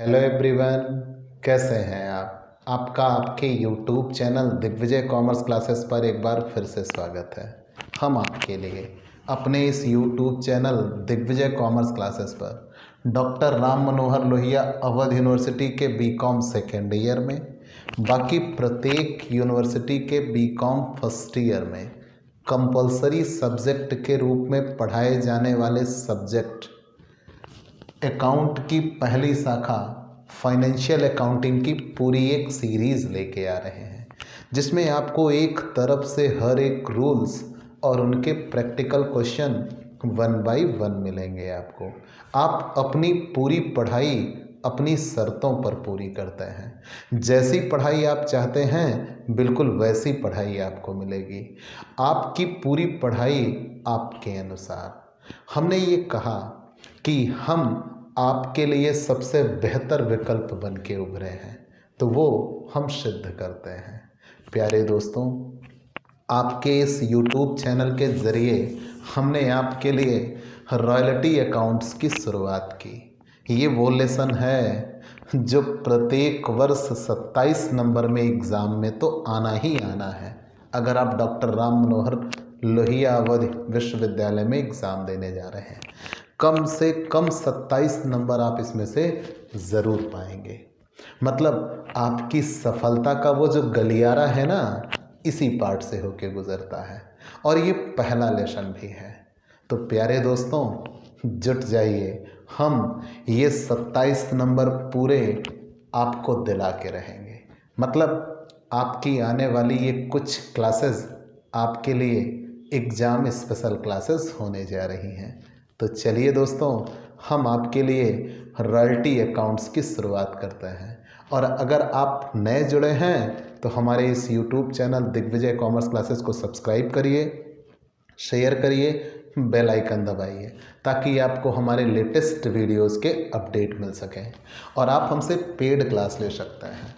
Hello everyone, कैसे हैं आप। आपका आपके YouTube channel Digvijay commerce classes पर एक बार फिर से स्वागत है। हम आपके लिए अपने इस YouTube channel Digvijay commerce classes पर डॉक्टर राम मनोहर लोहिया अवध यूनिवर्सिटी के बीकॉम सेकेंड ईयर में, बाकी प्रत्येक यूनिवर्सिटी के बीकॉम फर्स्ट ईयर में कंपलसरी सब्जेक्ट के रूप में पढ़ाए जाने वाले सब्जेक्ट अकाउंट की पहली शाखा फाइनेंशियल अकाउंटिंग की पूरी एक सीरीज़ लेके आ रहे हैं, जिसमें आपको एक तरफ से हर एक रूल्स और उनके प्रैक्टिकल क्वेश्चन 1 बाय 1 मिलेंगे आपको। आप अपनी पूरी पढ़ाई अपनी शर्तों पर पूरी करते हैं। जैसी पढ़ाई आप चाहते हैं बिल्कुल वैसी पढ़ाई आपको मिलेगी। आपकी पूरी पढ़ाई आपके अनुसार। हमने ये कहा कि हम आपके लिए सबसे बेहतर विकल्प बन के उभरे हैं, तो वो हम सिद्ध करते हैं। प्यारे दोस्तों, आपके इस YouTube चैनल के ज़रिए हमने आपके लिए रॉयल्टी अकाउंट्स की शुरुआत की। ये वो लेसन है जो प्रत्येक वर्ष 27 नंबर में एग्ज़ाम में तो आना ही आना है। अगर आप डॉक्टर राम मनोहर लोहिया अवध विश्वविद्यालय में एग्ज़ाम देने जा रहे हैं, कम से कम 27 नंबर आप इसमें से ज़रूर पाएंगे। मतलब आपकी सफलता का वो जो गलियारा है ना, इसी पार्ट से होके गुज़रता है, और ये पहला लेसन भी है। तो प्यारे दोस्तों, जुट जाइए, हम ये 27 नंबर पूरे आपको दिला के रहेंगे। मतलब आपकी आने वाली ये कुछ क्लासेस आपके लिए एग्ज़ाम स्पेशल क्लासेस होने जा रही हैं। तो चलिए दोस्तों, हम आपके लिए रॉयल्टी अकाउंट्स की शुरुआत करते हैं। और अगर आप नए जुड़े हैं तो हमारे इस YouTube channel Digvijay commerce classes को सब्सक्राइब करिए, शेयर करिए, बेल आइकन दबाइए, ताकि आपको हमारे लेटेस्ट वीडियोस के अपडेट मिल सकें। और आप हमसे पेड क्लास ले सकते हैं।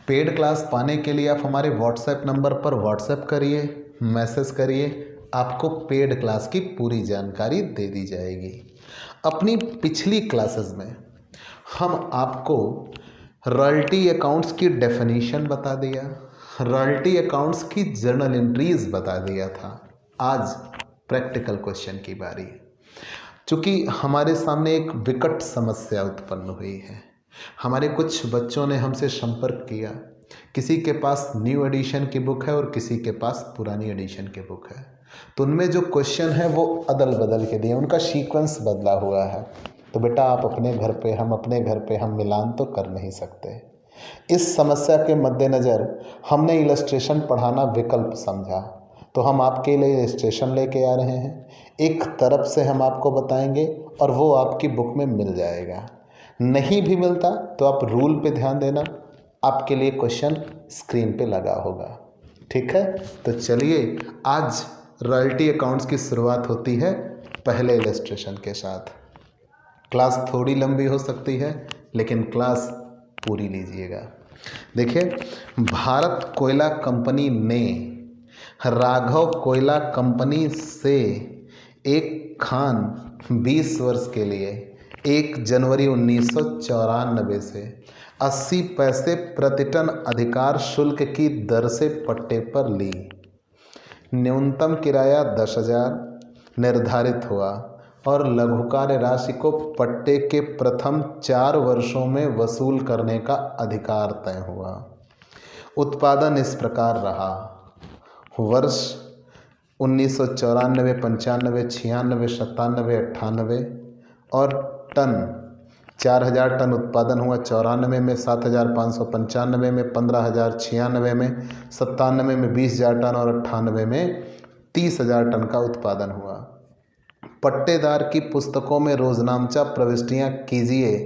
पेड क्लास पाने के लिए आप हमारे व्हाट्सएप नंबर पर व्हाट्सएप करिए, मैसेज करिए, आपको पेड क्लास की पूरी जानकारी दे दी जाएगी। अपनी पिछली क्लासेस में हम आपको रॉयल्टी अकाउंट्स की डेफिनेशन बता दिया, रॉयल्टी अकाउंट्स की जर्नल एंट्रीज बता दिया था। आज प्रैक्टिकल क्वेश्चन की बारी है। चूँकि हमारे सामने एक विकट समस्या उत्पन्न हुई है। हमारे कुछ बच्चों ने हमसे संपर्क किया, किसी के पास न्यू एडिशन की बुक है और किसी के पास पुरानी एडिशन की बुक है। तो उनमें जो क्वेश्चन है वो अदल बदल के दिए, उनका सीक्वेंस बदला हुआ है। तो बेटा आप अपने घर पे, हम अपने घर पे, हम मिलान तो कर नहीं सकते। इस समस्या के मद्देनज़र हमने इलस्ट्रेशन पढ़ाना विकल्प समझा। तो हम आपके लिए इलस्ट्रेशन लेके आ रहे हैं। एक तरफ से हम आपको बताएंगे और वो आपकी बुक में मिल जाएगा। नहीं भी मिलता तो आप रूल पे ध्यान देना, आपके लिए क्वेश्चन स्क्रीन पे लगा होगा। ठीक है, तो चलिए, आज रॉयल्टी अकाउंट्स की शुरुआत होती है पहले इलस्ट्रेशन के साथ। क्लास थोड़ी लंबी हो सकती है, लेकिन क्लास पूरी लीजिएगा। देखिए, भारत कोयला कंपनी ने राघव कोयला कंपनी से एक खान 20 वर्ष के लिए 1 जनवरी 1994 से 80 पैसे प्रति टन अधिकार शुल्क की दर से पट्टे पर ली। न्यूनतम किराया 10,000 निर्धारित हुआ और लघुकार्य राशि को पट्टे के प्रथम 4 वर्षों में वसूल करने का अधिकार तय हुआ। उत्पादन इस प्रकार रहा: वर्ष 1994, 95, 96, 97, 98 और टन 4,000 टन उत्पादन हुआ। 94 में 7,595 में 15,000, 96 में 97 में 20,000 टन और 98 में 30,000 टन का उत्पादन हुआ। पट्टेदार की पुस्तकों में रोजनामचा प्रविष्टियां कीजिए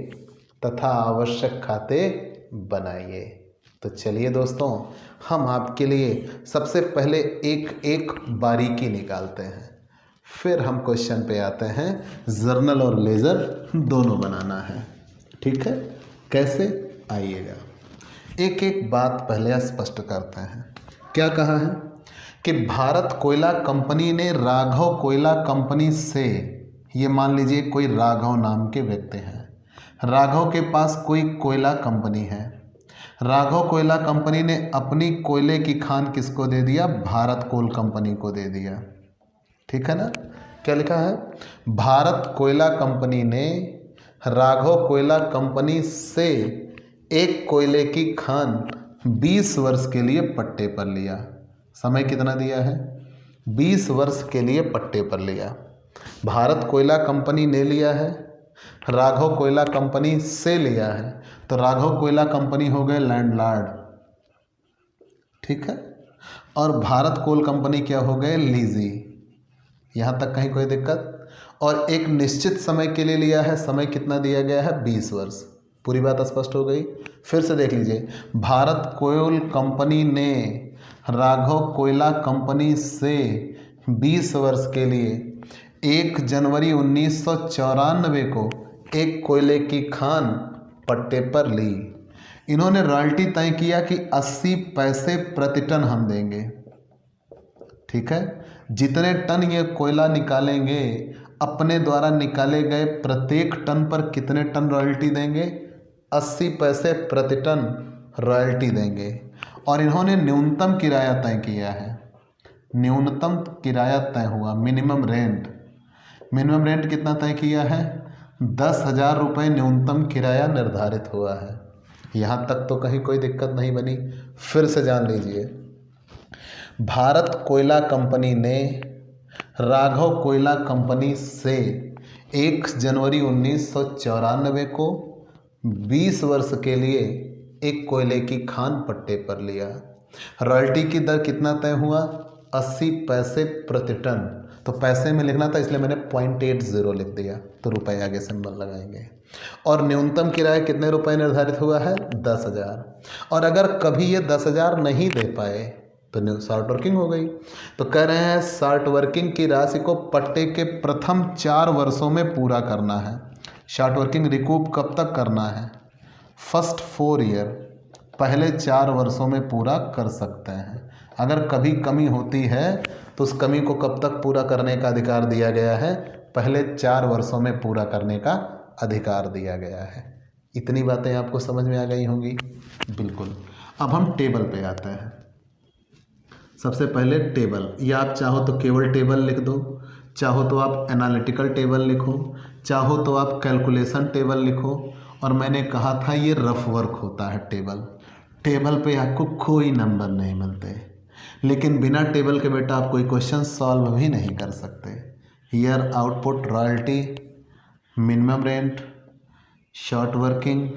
तथा आवश्यक खाते बनाइए। तो चलिए दोस्तों, हम आपके लिए सबसे पहले एक एक बारीकी निकालते हैं, फिर हम क्वेश्चन पे आते हैं। जर्नल और लेजर दोनों बनाना है। ठीक है, कैसे, आइएगा। एक एक बात पहले स्पष्ट करते हैं। क्या कहा है कि भारत कोयला कंपनी ने राघव कोयला कंपनी से, ये मान लीजिए कोई राघव नाम के व्यक्ति हैं, राघव के पास कोई कोयला कंपनी है। राघव कोयला कंपनी ने अपनी कोयले की खान किसको दे दिया? भारत कोल कंपनी को दे दिया। ठीक है ना? क्या लिखा है? भारत कोयला कंपनी ने राघव कोयला कंपनी से एक कोयले की खान 20 वर्ष के लिए पट्टे पर लिया। समय कितना दिया है? 20 वर्ष के लिए पट्टे पर लिया। भारत कोयला कंपनी ने लिया है, राघव कोयला कंपनी से लिया है, तो राघव कोयला कंपनी हो गए लैंडलॉर्ड। ठीक है, और भारत कोल कंपनी क्या हो गए? लीजी। यहाँ तक कहीं कोई दिक्कत? और एक निश्चित समय के लिए लिया है, समय कितना दिया गया है? 20 वर्ष। पूरी बात स्पष्ट हो गई? फिर से देख लीजिए, भारत कोल कंपनी ने राघव कोयला कंपनी से 20 वर्ष के लिए 1 जनवरी 1994 को एक कोयले की खान पट्टे पर ली। इन्होंने रॉयल्टी तय किया कि 80 पैसे प्रति टन हम देंगे। ठीक है, जितने टन ये कोयला निकालेंगे, अपने द्वारा निकाले गए प्रत्येक टन पर कितने टन रॉयल्टी देंगे? 80 पैसे प्रति टन रॉयल्टी देंगे। और इन्होंने न्यूनतम किराया तय किया है। न्यूनतम किराया तय हुआ, मिनिमम रेंट। मिनिमम रेंट कितना तय किया है? 10,000 रुपये न्यूनतम किराया निर्धारित हुआ है। यहाँ तक तो कहीं कोई दिक्कत नहीं बनी? फिर से जान लीजिए, भारत कोयला कंपनी ने राघव कोयला कंपनी से 1 जनवरी 1994 को 20 वर्ष के लिए एक कोयले की खान पट्टे पर लिया। रॉयल्टी की दर कितना तय हुआ? 80 पैसे प्रति टन। तो पैसे में लिखना था, इसलिए मैंने 0.80 लिख दिया, तो रुपए आगे सिंबल लगाएंगे। और न्यूनतम किराया कितने रुपए निर्धारित हुआ है? 10,000। और अगर कभी ये 10,000 नहीं दे पाए तो शॉर्ट वर्किंग हो गई। तो कह रहे हैं शॉर्ट वर्किंग की राशि को पट्टे के प्रथम 4 वर्षों में पूरा करना है। शॉर्ट वर्किंग रिकूप कब तक करना है? फर्स्ट 4 ईयर, पहले 4 वर्षों में पूरा कर सकते हैं। अगर कभी कमी होती है तो उस कमी को कब तक पूरा करने का अधिकार दिया गया है? पहले 4 वर्षों में पूरा करने का अधिकार दिया गया है। इतनी बातें आपको समझ में आ गई होंगी? बिल्कुल। अब हम टेबल पे आते हैं। सबसे पहले टेबल, या आप चाहो तो केवल टेबल लिख दो, चाहो तो आप एनालिटिकल टेबल लिखो, चाहो तो आप कैलकुलेशन टेबल लिखो। और मैंने कहा था ये रफ वर्क होता है टेबल। टेबल पे आपको कोई नंबर नहीं मिलते, लेकिन बिना टेबल के बेटा आप कोई क्वेश्चन सॉल्व भी नहीं कर सकते। Year output, royalty, minimum rent, short working,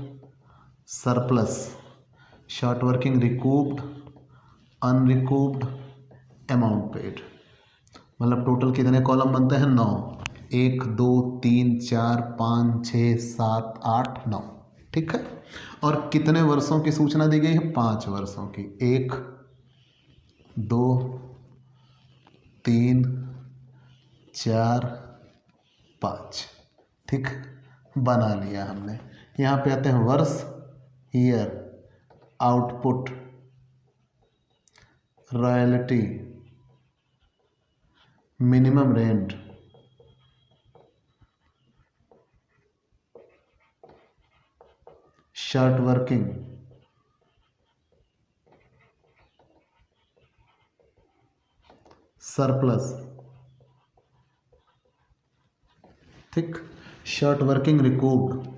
surplus, short working recouped, unrecouped, amount paid. मतलब टोटल कितने कॉलम बनते हैं? 9। 1 2 3 4 5 6 7 8 9। ठीक है, और कितने वर्षों की सूचना दी गई है? 5 वर्षों की। 1 2 3 4 5। ठीक, बना लिया हमने। यहाँ पे आते हैं वर्ष, year, output, royalty, minimum rent, short working, surplus. ठीक, short working recouped,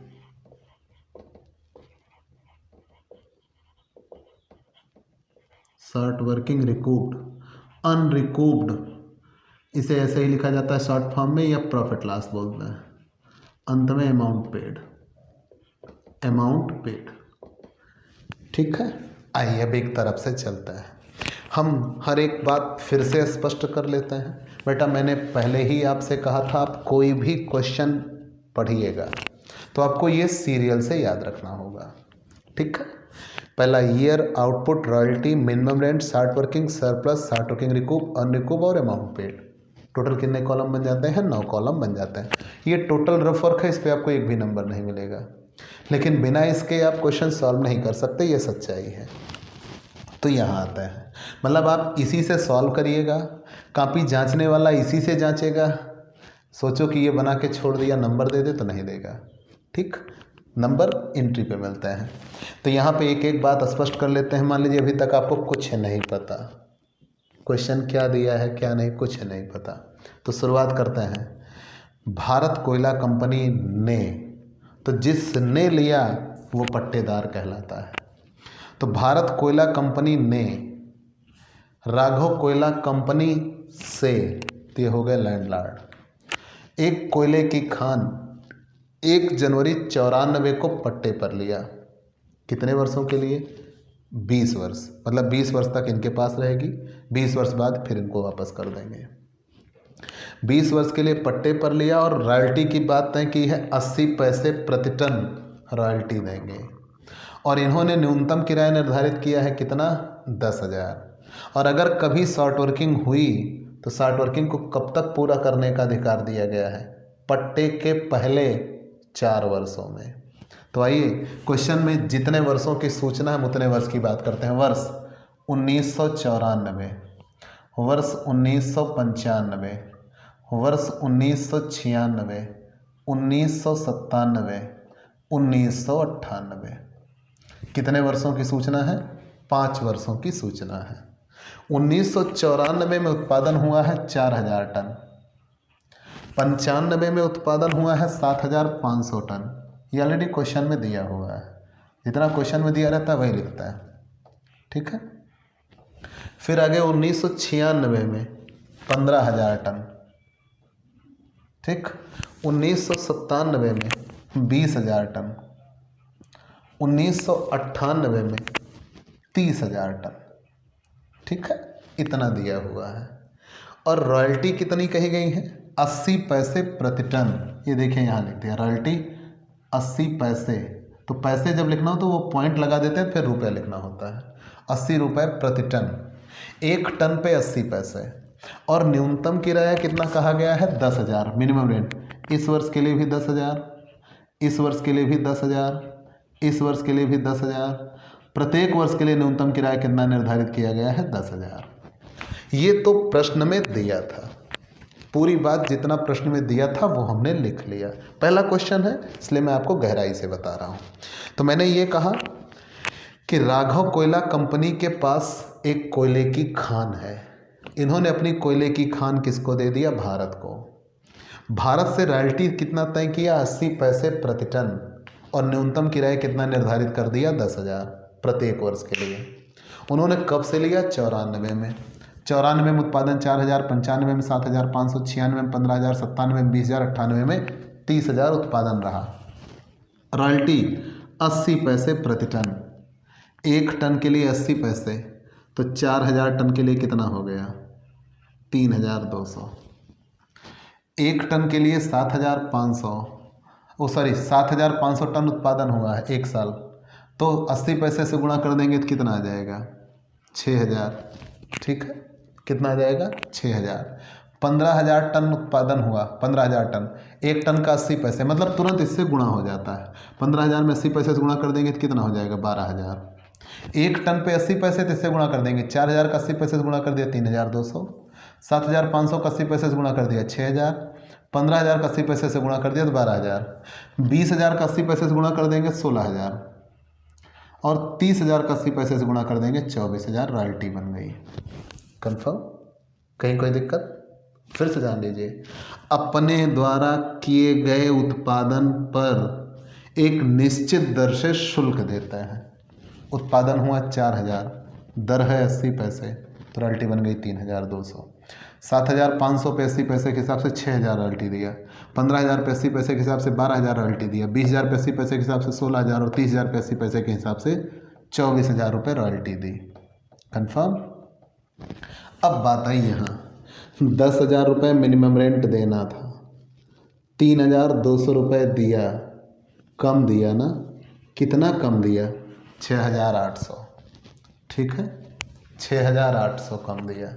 short working recouped, unrecouped, इसे ऐसे ही लिखा जाता है शॉर्ट फॉर्म में, या प्रॉफिट लॉस बोलते हैं। अंत में अमाउंट पेड, अमाउंट पेड। ठीक है, आइए अब एक तरफ से चलता है। हम हर एक बात फिर से स्पष्ट कर लेते हैं। बेटा मैंने पहले ही आपसे कहा था, आप कोई भी क्वेश्चन पढ़िएगा तो आपको ये सीरियल से याद रखना होगा। ठीक है, पहला year, output, royalty, minimum rent, short working, surplus, short working recoup, unrecoup और अमाउंट पेड। टोटल कितने कॉलम बन जाते हैं? 9 कॉलम बन जाते हैं। ये टोटल रफ वर्क है, इस पर आपको एक भी नंबर नहीं मिलेगा, लेकिन बिना इसके आप क्वेश्चन सॉल्व नहीं कर सकते, ये सच्चाई है। तो यहाँ आता है, मतलब आप इसी से सॉल्व करिएगा, कॉपी जांचने वाला इसी से जांचेगा। सोचो कि ये बना के छोड़ दिया, नंबर दे दे तो नहीं देगा। ठीक, नंबर एंट्री पे मिलते हैं। तो यहाँ पे एक एक बात स्पष्ट कर लेते हैं। मान लीजिए अभी तक आपको कुछ नहीं पता, क्वेश्चन क्या दिया है क्या नहीं कुछ नहीं पता, तो शुरुआत करते हैं। भारत कोयला कंपनी ने, तो जिसने लिया वो पट्टेदार कहलाता है। तो भारत कोयला कंपनी ने राघव कोयला कंपनी से, तो ये हो गए लैंडलॉर्ड। एक कोयले की खान 1 जनवरी 94 को पट्टे पर लिया। कितने वर्षों के लिए? 20 वर्ष, मतलब 20 वर्ष तक इनके पास रहेगी, 20 वर्ष बाद फिर इनको वापस कर देंगे। 20 वर्ष के लिए पट्टे पर लिया और रॉयल्टी की बात तय की है, 80 पैसे प्रति टन रॉयल्टी देंगे। और इन्होंने न्यूनतम किराया निर्धारित किया है कितना? 10,000। और अगर कभी शॉर्ट वर्किंग हुई तो शॉर्ट वर्किंग को कब तक पूरा करने का अधिकार दिया गया है? पट्टे के पहले 4 वर्षों में। तो आइए क्वेश्चन में जितने वर्षों की सूचना है उतने वर्ष की बात करते हैं। वर्ष 1994, वर्ष 1995, वर्ष 1996, 1997, 1998। कितने वर्षों की सूचना है? 5 वर्षों की सूचना है। 1994 में उत्पादन हुआ है 4000 टन, 95 में उत्पादन हुआ है 7500 टन। ये ऑलरेडी क्वेश्चन में दिया हुआ है, जितना क्वेश्चन में दिया रहता है वही लिखता है, ठीक है। फिर आगे 1996 में 15000 टन, ठीक। 1997 में 20000 टन, 1998 में 30000 टन, ठीक है। इतना दिया हुआ है। और रॉयल्टी कितनी कही गई है? 80 पैसे प्रति टन। ये देखिए यहाँ लिख दिया रॉयल्टी 80 पैसे। तो पैसे जब लिखना हो तो वो पॉइंट लगा देते हैं, फिर रुपये लिखना होता है। 80 रुपये प्रति टन, 1 टन पे 80 पैसे। और न्यूनतम किराया कितना कहा गया है? 10,000 मिनिमम रेंट। इस वर्ष के लिए भी 10,000, इस वर्ष के लिए भी 10,000, इस वर्ष के लिए भी 10,000। प्रत्येक वर्ष के लिए न्यूनतम किराया कितना निर्धारित किया गया है? 10,000। ये तो प्रश्न में दिया था, पूरी बात जितना प्रश्न में दिया था वो हमने लिख लिया। पहला क्वेश्चन है इसलिए मैं आपको गहराई से बता रहा हूँ। तो मैंने ये कहा कि राघव कोयला कंपनी के पास एक कोयले की खान है। इन्होंने अपनी कोयले की खान किसको दे दिया? भारत को। भारत से रॉयल्टी कितना तय किया? 80 पैसे प्रति टन। और न्यूनतम किराया कितना निर्धारित कर दिया? 10,000 प्रत्येक वर्ष के लिए। उन्होंने कब से लिया? 94 में। 94 में उत्पादन 4000, 95 में 7500, 96 में 15000, 97 में 20000, 98 में 30000 उत्पादन रहा। रॉयल्टी 80 पैसे प्रति टन। 1 टन के लिए 80 पैसे, तो 4000 टन के लिए कितना हो गया? 3200। 1 टन के लिए 7500, 7500 टन उत्पादन हुआ है 1 साल, तो 80 पैसे से गुणा कर देंगे तो कितना आ जाएगा? 6000, ठीक है। कितना आ जाएगा? 6000। 15,000 टन उत्पादन हुआ, 15,000 टन, 1 टन का 80 पैसे, मतलब तुरंत इससे गुणा हो जाता है। 15,000 में 80 पैसे से गुणा कर देंगे तो कितना हो जाएगा? 12,000। 1 टन पे 80 पैसे तो इससे गुणा कर देंगे, 4000 का 80 पैसे से गुणा कर दिया 3200, 7500 का 80 पैसे से गुणा कर दिया 6000, 15,000 का 80 पैसे से गुणा कर दिया तो 12,000, 20,000 का 80 पैसे से गुणा कर देंगे 16,000, और 30,000 का 80 पैसे से गुणा कर देंगे 24,000। रॉयल्टी बन गई। कंफर्म? कहीं कोई दिक्कत? फिर से जान लीजिए, अपने द्वारा किए गए उत्पादन पर एक निश्चित दर से शुल्क देता है। उत्पादन हुआ 4000, दर है 80 पैसे, तो रॉयल्टी बन गई 3200। 7500 पे 80 पैसे के हिसाब से 6000 रॉयल्टी दिया, 15,000 पे 80 पैसे के हिसाब से 12,000 रॉयल्टी दिया, 20,000 पे 80 पैसे के हिसाब से 16,000, और 30,000 पे 80 पैसे के हिसाब से 24,000 रुपये रॉयल्टी दी। कंफर्म? अब बात आई यहाँ, 10,000 रुपये मिनिमम रेंट देना था, 3,200 रुपये दिया, कम दिया ना? कितना कम दिया? 6,800, ठीक है, 6,800 कम दिया।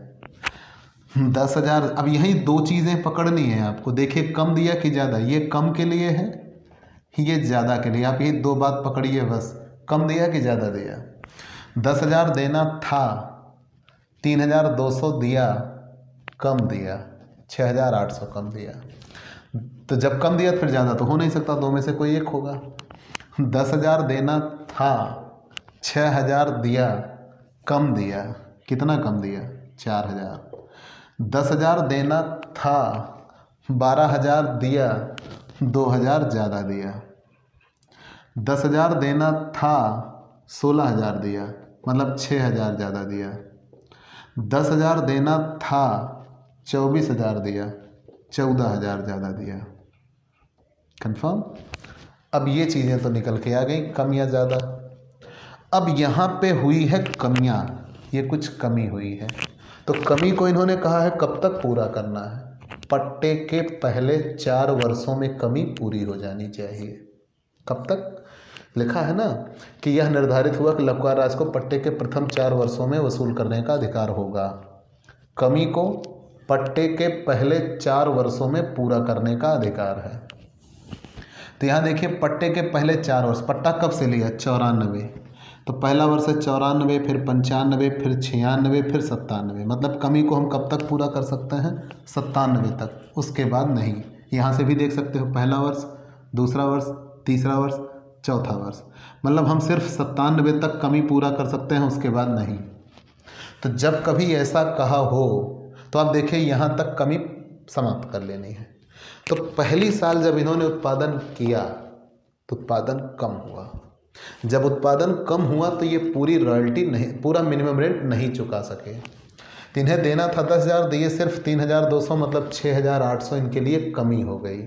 10,000। अब यही 2 चीज़ें पकड़नी है आपको। देखिए कम दिया कि ज़्यादा, ये कम के लिए है, ये ज़्यादा के लिए। आप ये 2 बात पकड़िए बस, कम दिया कि ज़्यादा दिया। 10,000 देना था, 3,200 दिया, कम दिया, 6,800 कम दिया। तो जब कम दिया तो फिर ज़्यादा तो हो नहीं सकता, 2 में से कोई एक होगा। 10,000 देना था, 6,000 दिया, कम दिया। कितना कम दिया? 4,000। 10,000 देना था, 12,000 दिया, 2,000 ज़्यादा दिया। 10,000 देना था, 16,000 दिया, मतलब 6,000 ज़्यादा दिया। 10,000 देना था, 24,000 दिया, 14,000 ज़्यादा दिया। कंफर्म? अब ये चीज़ें तो निकल के आ गई, कम या ज़्यादा। अब यहाँ पे हुई है कमियाँ, ये कुछ कमी हुई है, तो कमी को इन्होंने कहा है कब तक पूरा करना है? पट्टे के पहले 4 वर्षों में कमी पूरी हो जानी चाहिए। कब तक? लिखा है ना कि यह निर्धारित हुआ कि लखवार राज को पट्टे के प्रथम 4 वर्षों में वसूल करने का अधिकार होगा। कमी को पट्टे के पहले 4 वर्षों में पूरा करने का अधिकार है। तो यहाँ देखिए, पट्टे के पहले 4 वर्ष, पट्टा कब से लिया? 94। तो पहला वर्ष है 94, फिर 95, फिर 96, फिर 97। मतलब कमी को हम कब तक पूरा कर सकते हैं? 97 तक, उसके बाद नहीं। यहाँ से भी देख सकते हो, पहला वर्ष, दूसरा वर्ष, तीसरा वर्ष, चौथा वर्ष, मतलब हम सिर्फ 97 तक कमी पूरा कर सकते हैं, उसके बाद नहीं। तो जब कभी ऐसा कहा हो तो आप देखिए यहाँ तक कमी समाप्त कर लेनी है। तो पहली साल जब इन्होंने उत्पादन किया तो उत्पादन कम हुआ। जब उत्पादन कम हुआ तो ये पूरी रॉयल्टी नहीं, पूरा मिनिमम रेंट नहीं चुका सके। तो इन्हें देना था 10,000, दिए सिर्फ 3,200, मतलब 6,800 इनके लिए कमी हो गई।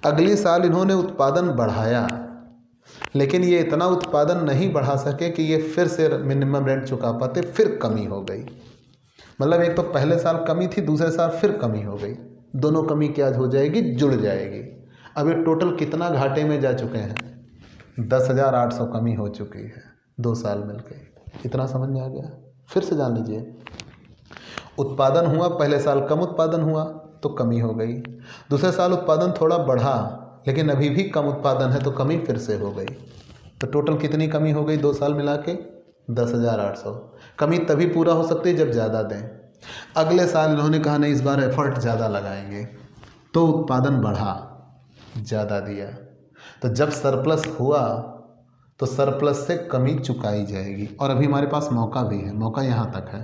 अगले साल इन्होंने उत्पादन बढ़ाया, लेकिन ये इतना उत्पादन नहीं बढ़ा सके कि ये फिर से मिनिमम रेंट चुका पाते, फिर कमी हो गई। मतलब एक तो पहले साल कमी थी, दूसरे साल फिर कमी हो गई। दोनों कमी क्या हो जाएगी? जुड़ जाएगी। अब ये टोटल कितना घाटे में जा चुके हैं? 10,800 कमी हो चुकी है 2 साल मिलकर। इतना समझ में आ गया? फिर से जान लीजिए, उत्पादन हुआ, पहले साल कम उत्पादन हुआ तो कमी हो गई, दूसरे साल उत्पादन थोड़ा बढ़ा लेकिन अभी भी कम उत्पादन है तो कमी फिर से हो गई। तो टोटल कितनी कमी हो गई 2 साल मिला के? 10,800। कमी तभी पूरा हो सकती है जब ज़्यादा दें। अगले साल इन्होंने कहा नहीं, इस बार एफर्ट ज़्यादा लगाएंगे, तो उत्पादन बढ़ा, ज़्यादा दिया। तो जब सरप्लस हुआ तो सरप्लस से कमी चुकाई जाएगी। और अभी हमारे पास मौका भी है, मौका यहाँ तक है,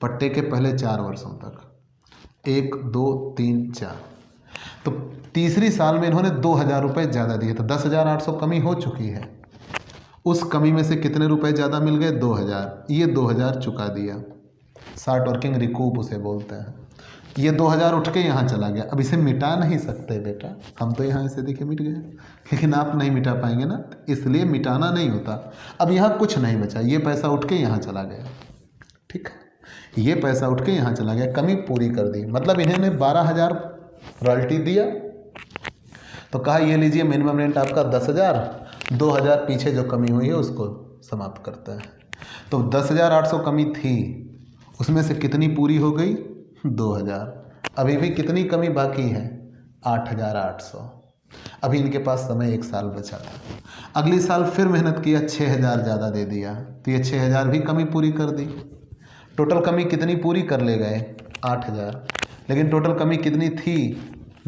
पट्टे के पहले 4 वर्षों तक, 1 2 3 4। तो तीसरी साल में इन्होंने 2,000 रुपये ज़्यादा दिए, तो 10,800 कमी हो चुकी है। उस कमी में से कितने रुपए ज़्यादा मिल गए? 2,000। ये 2,000 चुका दिया, शार्ट वर्किंग रिकूप उसे बोलते हैं। ये 2,000 उठ के यहाँ चला गया। अब इसे मिटा नहीं सकते बेटा, हम तो यहाँ इसे देखिए मिट गए, लेकिन आप नहीं मिटा पाएंगे ना, इसलिए मिटाना नहीं होता। अब यहाँ कुछ नहीं बचा, ये पैसा उठ के यहाँ चला गया, ठीक है, ये पैसा उठ के यहाँ चला गया, कमी पूरी कर दी। मतलब इन्होंने 12,000 रॉयल्टी दिया, तो कहा ये लीजिए मिनिमम रेंट आपका 10,000, 2,000 पीछे जो कमी हुई है उसको समाप्त करता है। तो 10,800 कमी थी, उसमें से कितनी पूरी हो गई? 2,000। अभी भी कितनी कमी बाकी है? 8,800। अभी इनके पास समय 1 साल बचा था। अगली साल फिर मेहनत किया, 6,000 ज़्यादा दे दिया, तो ये 6,000 भी कमी पूरी कर दी। टोटल कमी कितनी पूरी कर ले गए? 8,000। लेकिन टोटल कमी कितनी थी?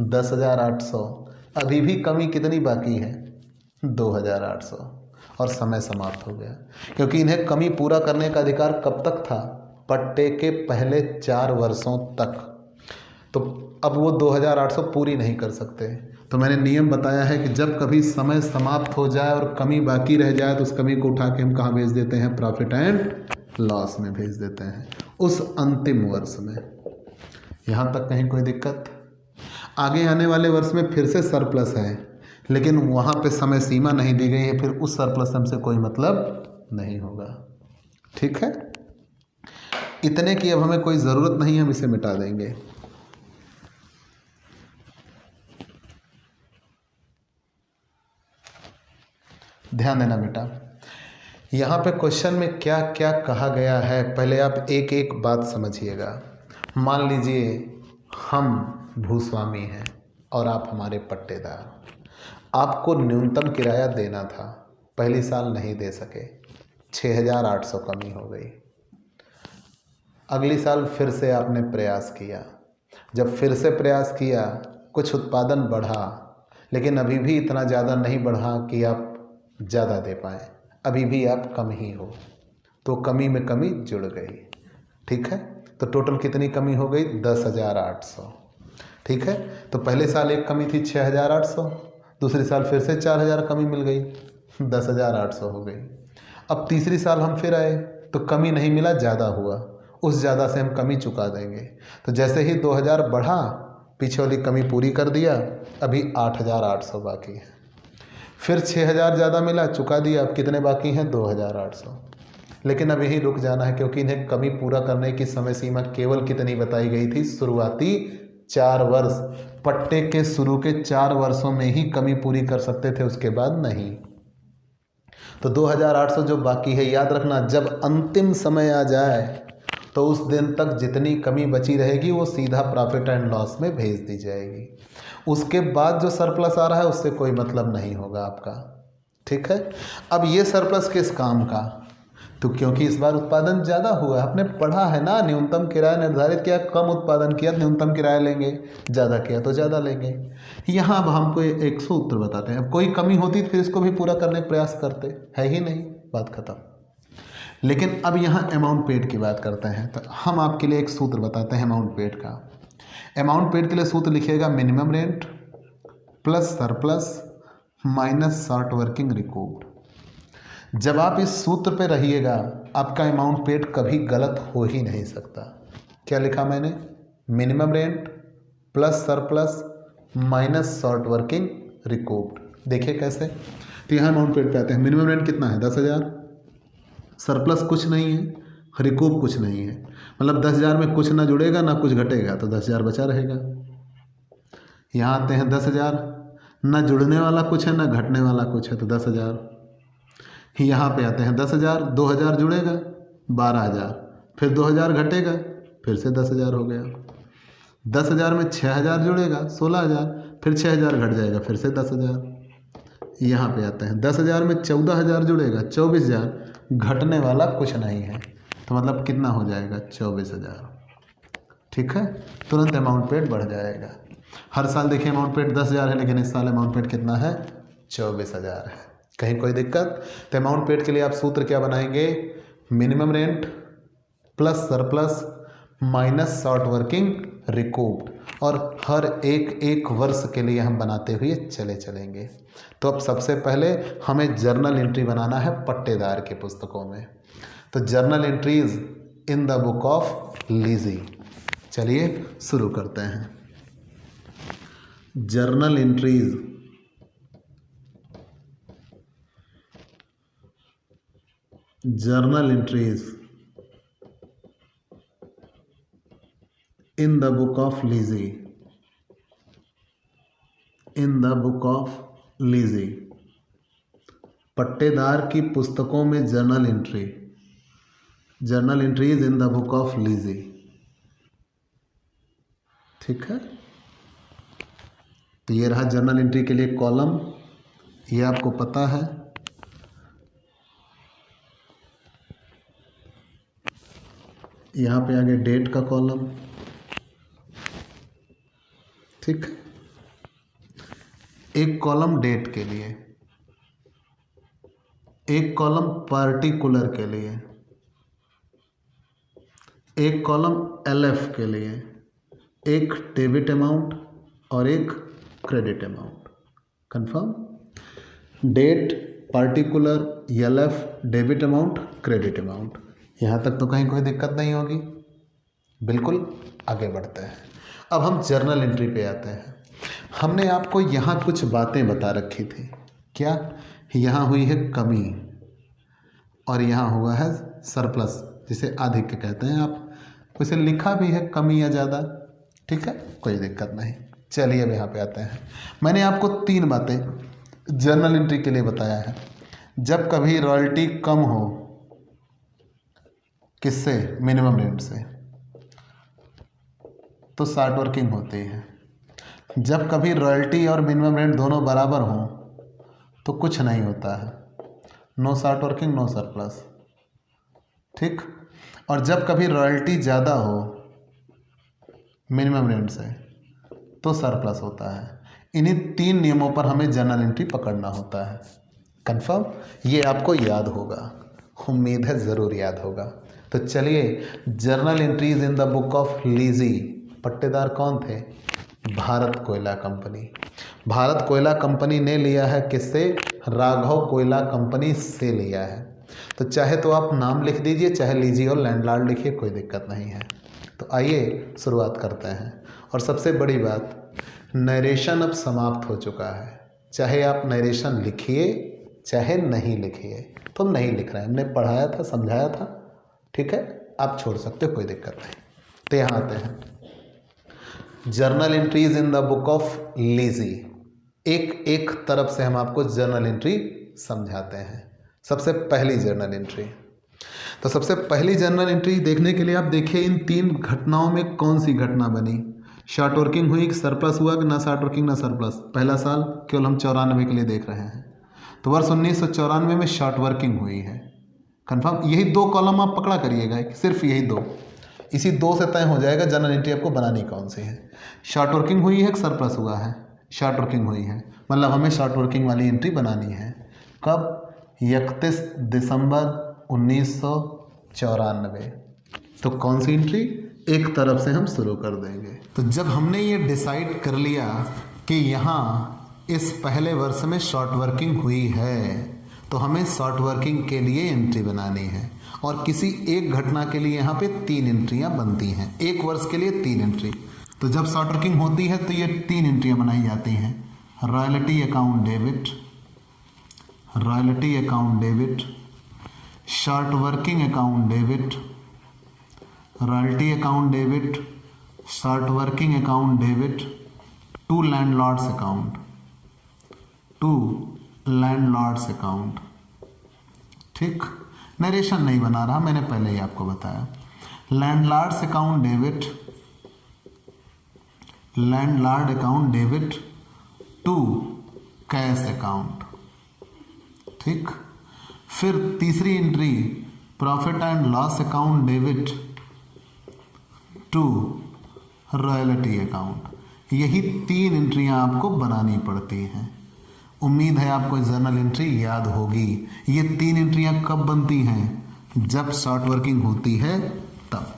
10,800। अभी भी कमी कितनी बाकी है? 2,800। और समय समाप्त हो गया, क्योंकि इन्हें कमी पूरा करने का अधिकार कब तक था? पट्टे के पहले 4 वर्षों तक। तो अब वो 2,800 पूरी नहीं कर सकते। तो मैंने नियम बताया है कि जब कभी समय समाप्त हो जाए और कमी बाकी रह जाए तो उस कमी को उठा के हम कहाँ भेज देते हैं? प्रॉफिट एंड लॉस में भेज देते हैं, उस अंतिम वर्ष में। यहाँ तक कहीं कोई दिक्कत? आगे आने वाले वर्ष में फिर से सरप्लस है, लेकिन वहाँ पे समय सीमा नहीं दी गई है, फिर उस सरप्लस से कोई मतलब नहीं होगा, ठीक है। इतने की अब हमें कोई ज़रूरत नहीं है, हम इसे मिटा देंगे। ध्यान देना बेटा, यहाँ पे क्वेश्चन में क्या क्या कहा गया है, पहले आप एक एक बात समझिएगा। मान लीजिए हम भूस्वामी हैं और आप हमारे पट्टेदार, आपको न्यूनतम किराया देना था, पहली साल नहीं दे सके, 6,800 कमी हो गई। अगली साल फिर से आपने प्रयास किया, जब फिर से प्रयास किया कुछ उत्पादन बढ़ा, लेकिन अभी भी इतना ज़्यादा नहीं बढ़ा कि आप ज़्यादा दे पाएँ, अभी भी आप कम ही हो, तो कमी में कमी जुड़ गई। ठीक है, तो टोटल कितनी कमी हो गई? 10,800। ठीक है, तो पहले साल एक कमी थी 6,800, दूसरे साल फिर से 4,000 कमी मिल गई, 10,800 हो गई। अब तीसरी साल हम फिर आए तो कमी नहीं मिला, ज़्यादा हुआ, उस ज़्यादा से हम कमी चुका देंगे। तो जैसे ही 2,000 बढ़ा, पीछे वाली कमी पूरी कर दिया, अभी 8,800 बाकी है। फिर 6,000 ज़्यादा मिला, चुका दिया, अब कितने बाकी हैं? 2,800। लेकिन अब यही रुक जाना है, क्योंकि इन्हें कमी पूरा करने की समय सीमा केवल कितनी बताई गई थी? शुरुआती 4 वर्ष। पट्टे के शुरू के 4 वर्षों में ही कमी पूरी कर सकते थे, उसके बाद नहीं। तो 2,800 जो बाकी है, याद रखना जब अंतिम समय आ जाए तो उस दिन तक जितनी कमी बची रहेगी वो सीधा प्रॉफिट एंड लॉस में भेज दी जाएगी। उसके बाद जो सरप्लस आ रहा है उससे कोई मतलब नहीं होगा आपका। ठीक है, अब ये सरप्लस किस काम का? तो क्योंकि इस बार उत्पादन ज़्यादा हुआ, आपने पढ़ा है ना, न्यूनतम किराया निर्धारित किया, कम उत्पादन किया न्यूनतम किराया लेंगे, ज़्यादा किया तो ज़्यादा लेंगे। यहाँ अब हमको एक सूत्र बताते हैं, अब कोई कमी होती तो फिर इसको भी पूरा करने का प्रयास करते, है ही नहीं, बात खत्म। लेकिन अब यहाँ अमाउंट पेड की बात करते हैं, तो हम आपके लिए एक सूत्र बताते हैं अमाउंट पेड का। अमाउंट पेड के लिए सूत्र लिखिएगा minimum rent plus surplus minus short working recouped. जब आप इस सूत्र पे रहिएगा, आपका अमाउंट पेड कभी गलत हो ही नहीं सकता। क्या लिखा मैंने? Minimum rent plus surplus minus short working recouped. देखिए कैसे, तो यहाँ अमाउंट पेड पे आते हैं। मिनिमम रेंट कितना है? 10,000। सरप्लस कुछ नहीं है, रिकूव कुछ नहीं है, मतलब 10,000 में कुछ ना जुड़ेगा ना कुछ घटेगा, तो 10,000 बचा रहेगा। यहाँ आते हैं 10,000, ना जुड़ने वाला कुछ है ना घटने वाला कुछ है, तो 10,000। यहाँ पे आते हैं 10,000, 2,000 जुड़ेगा 12,000, फिर 2,000 घटेगा, फिर से 10,000 हो गया। 10,000 में 6,000 जुड़ेगा 16,000, फिर 6,000 घट जाएगा, फिर से 10,000। यहाँ पे आते हैं 10,000 में 14,000 जुड़ेगा 24,000, घटने वाला कुछ नहीं है, तो मतलब कितना हो जाएगा? 24,000। ठीक है, तुरंत अमाउंट पेड बढ़ जाएगा। हर साल देखिए अमाउंट पेड 10,000 है, लेकिन इस साल अमाउंट पेड कितना है? 24,000 है। कहीं कोई दिक्कत? तो अमाउंट पेड के लिए आप सूत्र क्या बनाएंगे? Minimum rent plus surplus minus short working recouped, और हर एक वर्ष के लिए हम बनाते हुए चले चलेंगे। तो अब सबसे पहले हमें जर्नल एंट्री बनाना है पट्टेदार की पुस्तकों में। तो journal entries in the book of lessee. चलिए शुरू करते हैं। जर्नल एंट्रीज in the book of Lizzie, पट्टेदार की पुस्तकों में journal entries in the book of lessee. ठीक है, तो ये रहा जर्नल एंट्री के लिए कॉलम, ये आपको पता है। यहाँ पे आगे डेट का कॉलम। ठीक है, एक कॉलम डेट के लिए, एक कॉलम पार्टिकुलर के लिए, एक कॉलम एलएफ के लिए, एक डेबिट अमाउंट और एक credit amount. Confirm? Date, particular, LF, debit amount, credit amount. यहाँ तक तो कहीं कोई दिक्कत नहीं होगी। बिल्कुल, आगे बढ़ते हैं। अब हम जर्नल एंट्री पे आते हैं। हमने आपको यहाँ कुछ बातें बता रखी थी। क्या? यहाँ हुई है कमी और यहाँ हुआ है सरप्लस, जिसे अधिक कहते हैं आप, उसे लिखा भी है कमी या ज़्यादा। ठीक है, कोई दिक्कत नहीं। चलिए अब यहाँ पे आते हैं। मैंने आपको 3 बातें जर्नल एंट्री के लिए बताया है। जब कभी रॉयल्टी कम हो, किससे? मिनिमम रेंट से, तो शॉर्ट वर्किंग होती है। जब कभी रॉयल्टी और मिनिमम रेंट दोनों बराबर हों तो कुछ नहीं होता है, no short working no surplus. ठीक, और जब कभी रॉयल्टी ज़्यादा हो मिनिमम रेंट से तो सरप्लस होता है। इन्हीं 3 नियमों पर हमें जर्नल एंट्री पकड़ना होता है। कंफर्म? ये आपको याद होगा, उम्मीद है ज़रूर याद होगा। तो चलिए, journal entries in the book of lessee, पट्टेदार कौन थे? भारत कोयला कंपनी। भारत कोयला कंपनी ने लिया है किससे? राघव कोयला कंपनी से लिया है। तो चाहे तो आप नाम लिख दीजिए, चाहे लीजिए और लैंडलॉर्ड लिखिए, कोई दिक्कत नहीं है। तो आइए शुरुआत करते हैं। और सबसे बड़ी बात, नरेशन अब समाप्त हो चुका है। चाहे आप नरेशन लिखिए चाहे नहीं लिखिए, तो हम नहीं लिख रहे हैं, हमने पढ़ाया था, समझाया था, ठीक है, आप छोड़ सकते हो, कोई दिक्कत नहीं। तो यहाँ आते हैं, journal entries in the book of lessee. एक एक तरफ से हम आपको जर्नल एंट्री समझाते हैं। सबसे पहली जर्नल एंट्री, तो सबसे पहली जर्नल एंट्री देखने के लिए आप देखिए इन 3 घटनाओं में कौन सी घटना बनी। शॉर्ट वर्किंग हुई कि सरप्लस हुआ, कि ना शॉर्ट वर्किंग ना सरप्लस। पहला साल केवल हम 94 के लिए देख रहे हैं, तो वर्ष 1994 में शॉर्ट वर्किंग हुई है। कंफर्म? यही 2 कॉलम आप पकड़ा करिएगा, सिर्फ यही 2, इसी 2 से तय हो जाएगा जर्नल एंट्री आपको बनानी कौन सी है। शॉर्ट वर्किंग हुई है कि सरप्लस हुआ है? शॉर्ट वर्किंग हुई है, मतलब हमें शॉर्ट वर्किंग वाली एंट्री बनानी है। कब? 31 दिसंबर 1994। तो कौन सी एंट्री? एक तरफ से हम शुरू कर देंगे। तो जब हमने ये डिसाइड कर लिया कि यहाँ इस पहले वर्ष में शॉर्ट वर्किंग हुई है, तो हमें शॉर्ट वर्किंग के लिए एंट्री बनानी है। और किसी एक घटना के लिए यहाँ पे 3 एंट्रियाँ बनती हैं, एक वर्ष के लिए 3 एंट्री। तो जब शॉर्ट वर्किंग होती है तो ये 3 एंट्रियाँ बनाई जाती हैं। Royalty account debit, royalty account debit, short working account debit, royalty account debit, short working account debit to landlords account, to landlords account. ठीक, नरेशन नहीं बना रहा, मैंने पहले ही आपको बताया। Landlords account debit, landlord account debit to cash account. ठीक, फिर तीसरी entry profit and loss account debit to royalty account. यही 3 एंट्रियां आपको बनानी पड़ती हैं। उम्मीद है आपको जर्नल एंट्री याद होगी। ये 3 एंट्रियां कब बनती हैं? जब शॉर्ट वर्किंग होती है तब।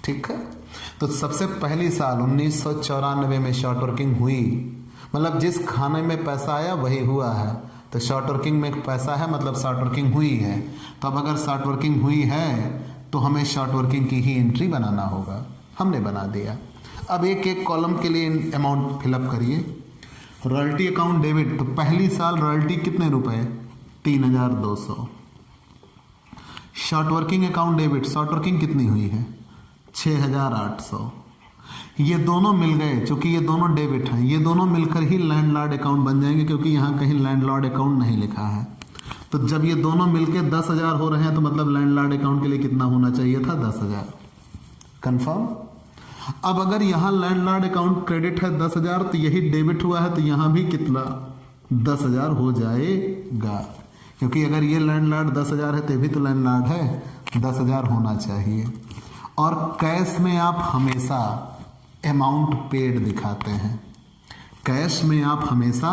ठीक है, तो सबसे पहली साल 1994 में शॉर्ट वर्किंग हुई, मतलब जिस खाने में पैसा आया वही हुआ है। तो शॉर्ट वर्किंग में पैसा है, मतलब शॉर्ट वर्किंग हुई है। तो अब अगर शॉर्ट वर्किंग हुई है तो हमें शॉर्ट वर्किंग की ही एंट्री बनाना होगा। हमने बना दिया। अब एक एक कॉलम के लिए अमाउंट फिलअप करिए। रॉयल्टी अकाउंट डेबिट, तो पहली साल रॉयल्टी कितने रुपए? 3200। Short working account debit, short working कितनी हुई है? 6800। ये दोनों मिल गए, क्योंकि ये दोनों डेबिट हैं, ये दोनों मिलकर ही लैंडलॉर्ड अकाउंट बन जाएंगे, क्योंकि यहाँ कहीं लैंडलॉर्ड अकाउंट नहीं लिखा है। तो जब ये दोनों मिलकर 10,000 हो रहे हैं, तो मतलब लैंडलॉर्ड अकाउंट के लिए कितना होना चाहिए था? 10,000। कंफर्म? अब अगर यहाँ लैंडलॉर्ड अकाउंट क्रेडिट है 10,000, तो यही डेबिट हुआ है, तो यहाँ भी कितना? 10,000 हो जाएगा, क्योंकि अगर ये लैंडलॉर्ड 10,000 है तो भी तो लैंडलॉर्ड है, 10,000 होना चाहिए। और कैश में आप हमेशा अमाउंट पेड दिखाते हैं, कैश में आप हमेशा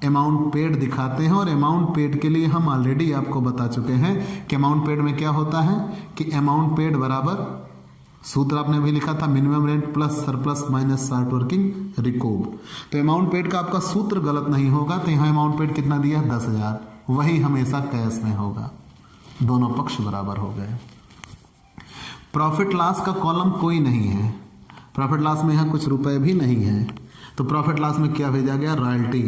अमाउंट पेड दिखाते हैं। और अमाउंट पेड के लिए हम ऑलरेडी आपको बता चुके हैं कि अमाउंट पेड में क्या होता है, कि अमाउंट पेड बराबर, सूत्र आपने भी लिखा था, minimum rent plus surplus minus short working recoup. तो अमाउंट पेड का आपका सूत्र गलत नहीं होगा। तो यहाँ अमाउंट पेड कितना दिया? 10,000। वही हमेशा कैश में होगा, दोनों पक्ष बराबर हो गए। प्रॉफिट लॉस का कॉलम कोई नहीं है, प्रॉफिट लॉस में यहाँ कुछ रुपए भी नहीं है। तो प्रॉफिट लॉस में क्या भेजा गया? रॉयल्टी।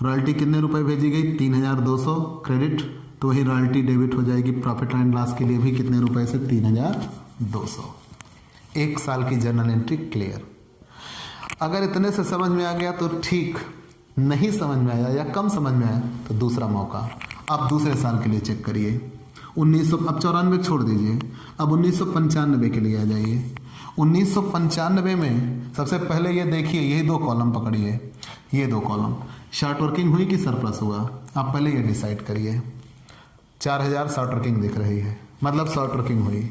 रॉयल्टी कितने रुपए भेजी गई? 3200 क्रेडिट, तो वही रॉयल्टी डेबिट हो जाएगी प्रॉफिट एंड लॉस के लिए भी कितने रुपए से? 3200। एक साल की जर्नल एंट्री क्लियर। अगर इतने से समझ में आ गया तो ठीक, नहीं समझ में आया या कम समझ में आया तो दूसरा मौका, आप दूसरे साल के लिए चेक करिए। 1900, अब 94 छोड़ दीजिए, अब 1995 के लिए आ जाइए। 1995 में सबसे पहले ये देखिए, यही 2 कॉलम पकड़िए, ये 2 कॉलम। शॉर्ट वर्किंग हुई कि सरप्लस हुआ? आप पहले ये डिसाइड करिए। 4000 शॉर्ट वर्किंग दिख रही है, मतलब शॉर्ट वर्किंग हुई।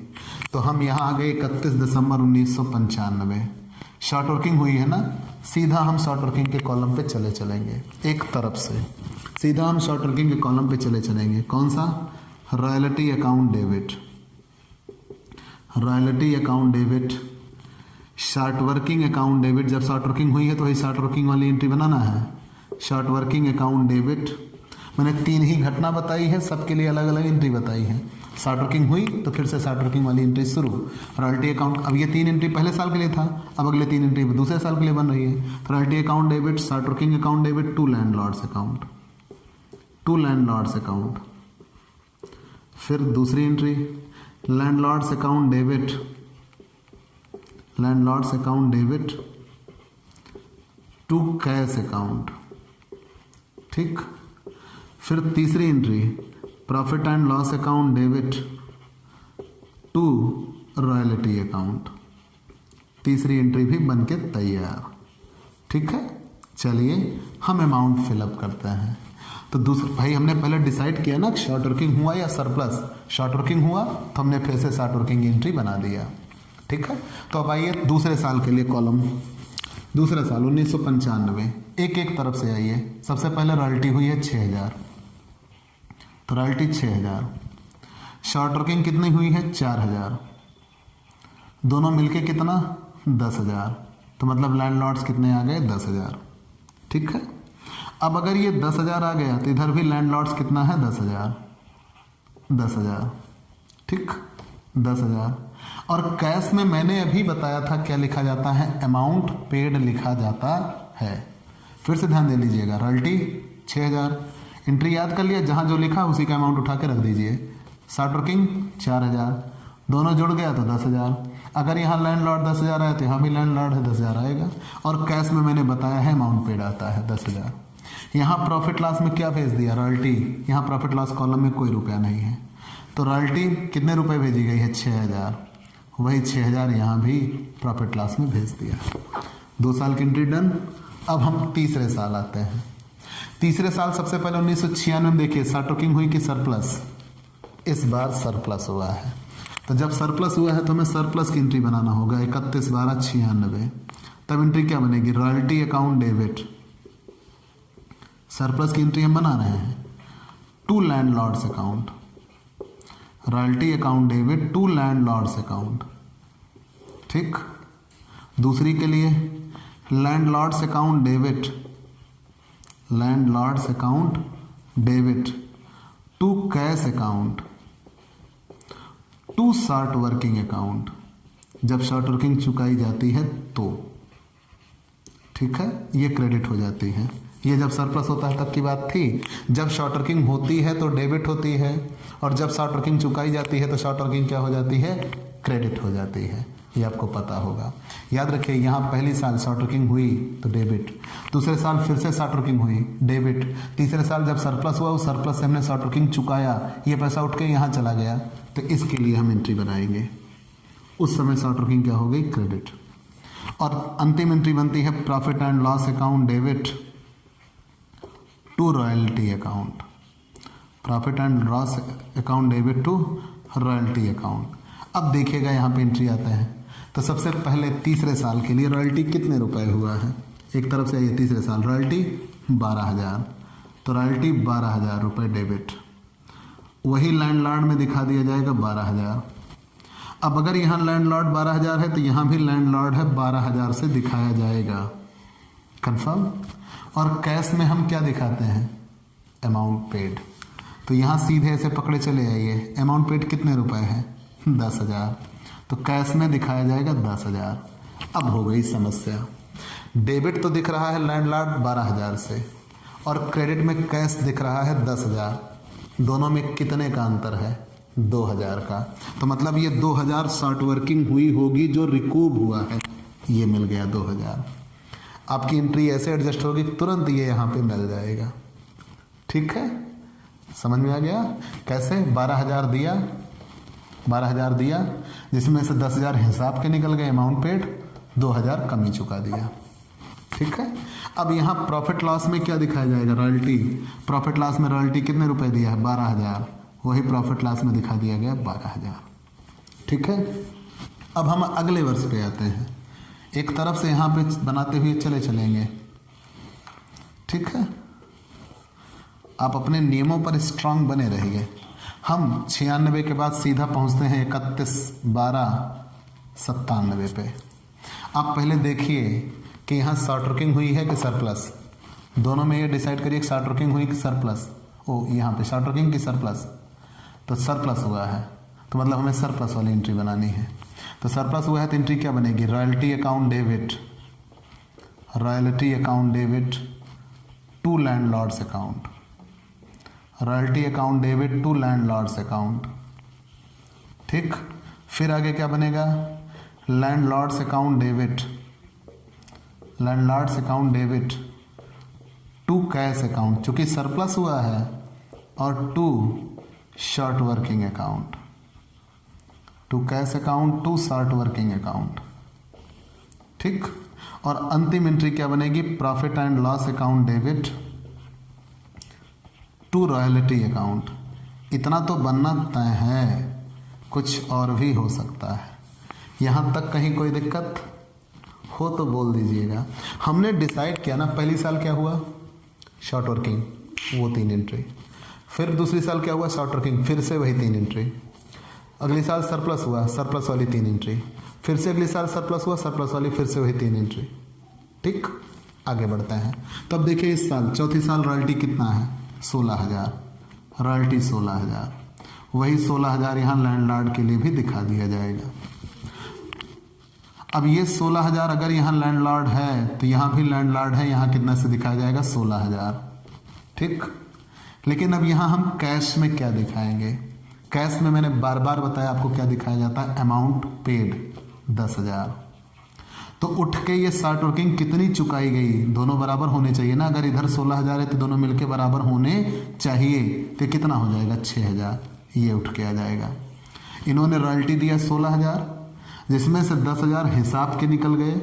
तो हम यहाँ आ गए 31 दिसंबर 1995। शॉर्ट वर्किंग हुई है ना, सीधा हम शॉर्ट वर्किंग के कॉलम पे चले चलेंगे, एक तरफ से सीधा हम शॉर्ट वर्किंग के कॉलम पे चले चलेंगे। कौन सा? Royalty account debit, royalty account debit, short working account debit. जब शॉर्ट वर्किंग हुई है तो वही शॉर्ट वर्किंग वाली एंट्री बनाना है। शॉर्ट वर्किंग अकाउंट डेबिट, मैंने 3 ही घटना बताई है, सबके लिए अलग अलग एंट्री बताई है। शॉर्ट वर्किंग हुई तो फिर से शॉर्ट वर्किंग वाली एंट्री शुरू। रॉयल्टी अकाउंट, अब ये 3 एंट्री पहले साल के लिए था, अब अगले 3 एंट्री दूसरे साल के लिए बन रही है। तो royalty account debit, short working account debit to landlords account, to landlords account. फिर दूसरी entry landlords account debit, landlords account debit to cash account, ठीक। फिर तीसरी entry profit and loss account debit to royalty account. तीसरी entry भी बनके तैयार, ठीक है। चलिए हम अमाउंट फिलअप करते हैं। तो दूसरा भाई हमने पहले डिसाइड किया ना शॉर्ट वर्किंग हुआ या सरप्लस। शॉर्ट वर्किंग हुआ तो हमने फिर से शॉर्ट वर्किंग एंट्री बना दिया, ठीक है। तो अब आइए दूसरे साल के लिए कॉलम, दूसरा साल 1995, एक एक तरफ से आइए। सबसे पहले रॉयल्टी हुई है 6000, तो रॉयल्टी 6000। शॉर्ट वर्किंग कितनी हुई है? 4000, दोनों मिलके कितना? 10000। तो मतलब लैंडलॉर्ड्स कितने आ गए? 10000, ठीक है। अब अगर ये 10000 आ गया तो इधर भी लैंडलॉर्ड्स कितना है? 10000, 10000, ठीक, 10000। और कैश में मैंने अभी बताया था क्या लिखा जाता है? अमाउंट पेड लिखा जाता है। फिर से ध्यान दे लीजिएगा, रॉयल्टी 6000, एंट्री याद कर लिया, जहाँ जो लिखा उसी का अमाउंट उठा के रख दीजिए। शॉर्ट वर्किंग 4000, दोनों जुड़ गया तो 10000। अगर यहाँ लैंडलॉर्ड 10000 आया तो यहाँ भी लैंडलॉर्ड है 10000 आएगा। और कैश में मैंने बताया है अमाउंट पेड आता है 10000। यहाँ प्रॉफिट लॉस में क्या भेज दिया? रॉयल्टी। यहाँ प्रॉफिट लॉस कॉलम में कोई रुपया नहीं है, तो रॉयल्टी कितने रुपए भेजी गई है? 6000, वही 6000 यहाँ भी प्रॉफिट लॉस में भेज दिया। 2 साल की एंट्री डन। अब हम तीसरे साल आते हैं। तीसरे साल सबसे पहले 1996 में देखिए शॉर्ट वर्किंग हुई कि सरप्लस? इस बार सरप्लस हुआ है। तो जब सरप्लस हुआ है तो हमें सरप्लस की एंट्री बनाना होगा 31/12/96। तब एंट्री क्या बनेगी? रॉयल्टी अकाउंट डेबिट, सरप्लस की एंट्री हम बना रहे हैं, to landlords account, royalty account debit to landlords account, ठीक। दूसरी के लिए landlords account debit, landlords account debit to cash account to short working account. जब शॉर्ट वर्किंग चुकाई जाती है तो, ठीक है, ये क्रेडिट हो जाती है। ये जब सरप्लस होता है तब की बात थी। जब शॉर्ट वर्किंग होती है तो डेबिट होती है, और जब शॉर्ट वर्किंग चुकाई जाती है तो शॉर्ट वर्किंग क्या हो जाती है? क्रेडिट हो जाती है। ये आपको पता होगा। याद रखिए, यहाँ पहली साल शॉर्ट वर्किंग हुई तो डेबिट, दूसरे साल फिर से शॉर्ट वर्किंग हुई डेबिट, तीसरे साल जब सरप्लस हुआ उस सरप्लस से हमने शॉर्ट वर्किंग चुकाया, ये पैसा उठ के यहाँ चला गया, तो इसके लिए हम एंट्री बनाएंगे। उस समय शॉर्ट वर्किंग क्या हो गई? क्रेडिट। और अंतिम एंट्री बनती है profit and loss account debit to royalty account, profit and loss account debit to royalty account. अब देखिएगा यहाँ पे एंट्री आता है, तो सबसे पहले तीसरे साल के लिए रॉयल्टी कितने रुपए हुआ है? एक तरफ से आइए, तीसरे साल रॉयल्टी 12000, तो रॉयल्टी 12000 रुपये डेबिट, वही लैंडलॉर्ड में दिखा दिया जाएगा 12000। अब अगर यहाँ लैंडलॉर्ड 12000 है तो यहाँ भी लैंडलॉर्ड है 12000 से दिखाया जाएगा, कंफर्म। और कैश में हम क्या दिखाते हैं? Amount paid. तो यहाँ सीधे ऐसे पकड़े चले आइए, अमाउंट पेड कितने रुपए है? 10000, तो कैश में दिखाया जाएगा 10000। अब हो गई समस्या, डेबिट तो दिख रहा है लैंडलॉर्ड 12000 से, और क्रेडिट में कैश दिख रहा है 10000, दोनों में कितने का अंतर है? 2000 का। तो मतलब ये 2000 शॉर्ट वर्किंग हुई होगी जो रिकूव हुआ है, ये मिल गया 2000। आपकी एंट्री ऐसे एडजस्ट होगी तुरंत ये यहाँ पे मिल जाएगा, ठीक है। समझ में आ गया कैसे? 12000 दिया, 12000 दिया, जिसमें से 10000 हिसाब के निकल गए अमाउंट पेड, 2000 कमी चुका दिया, ठीक है। अब यहाँ प्रॉफिट लॉस में क्या दिखाया जाएगा? रॉयल्टी। प्रॉफिट लॉस में रॉयल्टी कितने रुपए दिया है? 12000, वही प्रॉफिट लॉस में दिखा दिया गया 12000, ठीक है। अब हम अगले वर्ष पे आते हैं, एक तरफ से यहाँ पे बनाते हुए चलेंगे, ठीक है। आप अपने नियमों पर स्ट्रांग बने रहिए। हम 96 के बाद सीधा पहुँचते हैं 31/12/97 पे। आप पहले देखिए कि यहाँ शॉर्ट वर्किंग हुई है कि सरप्लस, दोनों में ये डिसाइड करिए कि शॉर्ट वर्किंग हुई कि सरप्लस। यहाँ पे शॉर्ट वर्किंग की सरप्लस, तो सरप्लस हुआ है, तो मतलब हमें सरप्लस वाली एंट्री बनानी है। तो सरप्लस हुआ है तो एंट्री क्या बनेगी? Royalty account debit, royalty account debit to landlords account, royalty account debit to landlords account, ठीक। फिर आगे क्या बनेगा? Landlords account debit, landlords account debit to cash account, चूंकि सरप्लस हुआ है, और to short working account, to cash account to short working account, ठीक। और अंतिम एंट्री क्या बनेगी? Profit and loss account debit to royalty account. इतना तो बनना तय है, कुछ और भी हो सकता है। यहाँ तक कहीं कोई दिक्कत हो तो बोल दीजिएगा। हमने डिसाइड किया ना, पहली साल क्या हुआ? शॉर्ट वर्किंग, वो 3 एंट्री। फिर दूसरी साल क्या हुआ? शॉर्ट वर्किंग, फिर से वही 3 एंट्री। अगली साल सरप्लस हुआ, सरप्लस वाली 3 एंट्री। फिर से अगली साल सरप्लस हुआ, सरप्लस वाली फिर से वही 3 एंट्री, ठीक। आगे बढ़ते हैं। तो अब देखिए इस साल चौथी साल रॉयल्टी कितना है? 16,000, रॉयल्टी 16,000। वही 16,000 यहाँ लैंडलॉर्ड के लिए भी दिखा दिया जाएगा। अब ये 16,000 अगर यहाँ लैंडलॉर्ड है तो यहाँ भी लैंडलॉर्ड है, यहाँ कितना से दिखाया जाएगा? 16,000, ठीक। लेकिन अब यहाँ हम कैश में क्या दिखाएंगे? कैश में मैंने बार बार बताया आपको क्या दिखाया जाता है? Amount paid 10,000। तो उठ के ये शॉर्ट वर्किंग कितनी चुकाई गई? दोनों बराबर होने चाहिए ना। अगर इधर 16,000 है तो दोनों मिलके बराबर होने चाहिए, तो कितना हो जाएगा? 6,000। ये उठ के आ जाएगा। इन्होंने रॉयल्टी दिया 16,000, जिसमें से 10,000 हिसाब के निकल गए,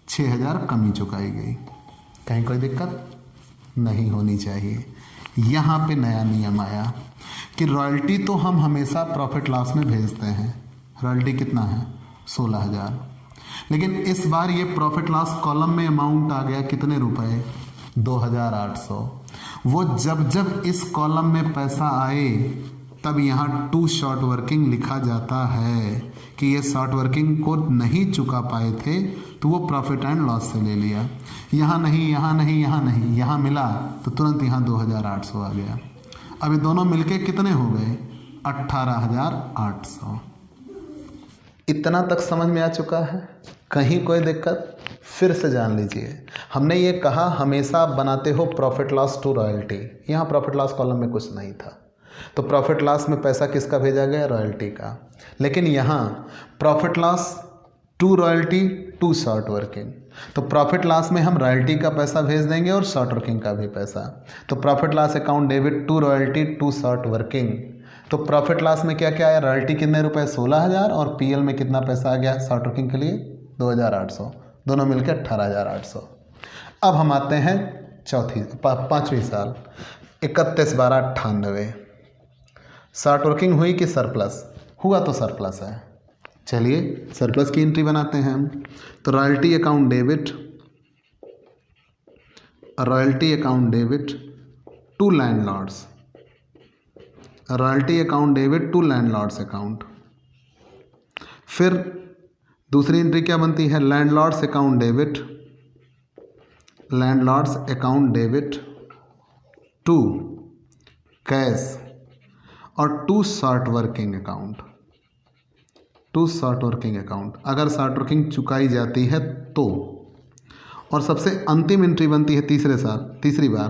6,000 कमी चुकाई गई। कहीं कोई दिक्कत नहीं होनी चाहिए। यहाँ पे नया नियम आया कि रॉयल्टी तो हम हमेशा प्रॉफिट लॉस में भेजते हैं। रॉयल्टी कितना है? 16,000। लेकिन इस बार ये प्रॉफिट लॉस कॉलम में अमाउंट आ गया कितने रुपए? 2,800। वो जब जब इस कॉलम में पैसा आए तब यहाँ टू शॉर्ट वर्किंग लिखा जाता है कि ये शॉर्ट वर्किंग को नहीं चुका पाए थे तो वो प्रॉफिट एंड लॉस से ले लिया। यहाँ नहीं, यहाँ नहीं, यहाँ नहीं, यहाँ मिला तो तुरंत यहाँ 2,800 आ गया। अब ये दोनों मिलके कितने हो गए? 18,800। इतना तक समझ में आ चुका है? कहीं कोई दिक्कत? फिर से जान लीजिए। हमने ये कहा हमेशा आप बनाते हो प्रॉफिट लॉस टू रॉयल्टी। यहाँ प्रॉफिट लॉस कॉलम में कुछ नहीं था, तो प्रॉफिट लॉस में पैसा किसका भेजा गया? रॉयल्टी का। लेकिन यहाँ profit loss to royalty to short working, तो प्रॉफिट लॉस में हम रॉयल्टी का पैसा भेज देंगे और शॉर्ट वर्किंग का भी पैसा। तो profit loss account debit to royalty to short working. तो प्रॉफिट लॉस में क्या क्या आया? रॉयल्टी कितने रुपए? 16,000। और पीएल में कितना पैसा आ गया शॉर्ट वर्किंग के लिए? 2,800। दोनों मिलकर 18,800। अब हम आते हैं पाँचवीं साल 31/12/98। शॉर्ट वर्किंग हुई कि सरप्लस? हुआ तो सरप्लस है। चलिए सरप्लस की एंट्री बनाते हैं हम। तो royalty account debit, royalty account debit to landlords, royalty account debit to landlords account. फिर दूसरी एंट्री क्या बनती है? Landlords account debit, landlords account debit to cash और to short working account, to short working account. अगर short working चुकाई जाती है तो। और सबसे अंतिम एंट्री बनती है तीसरी बार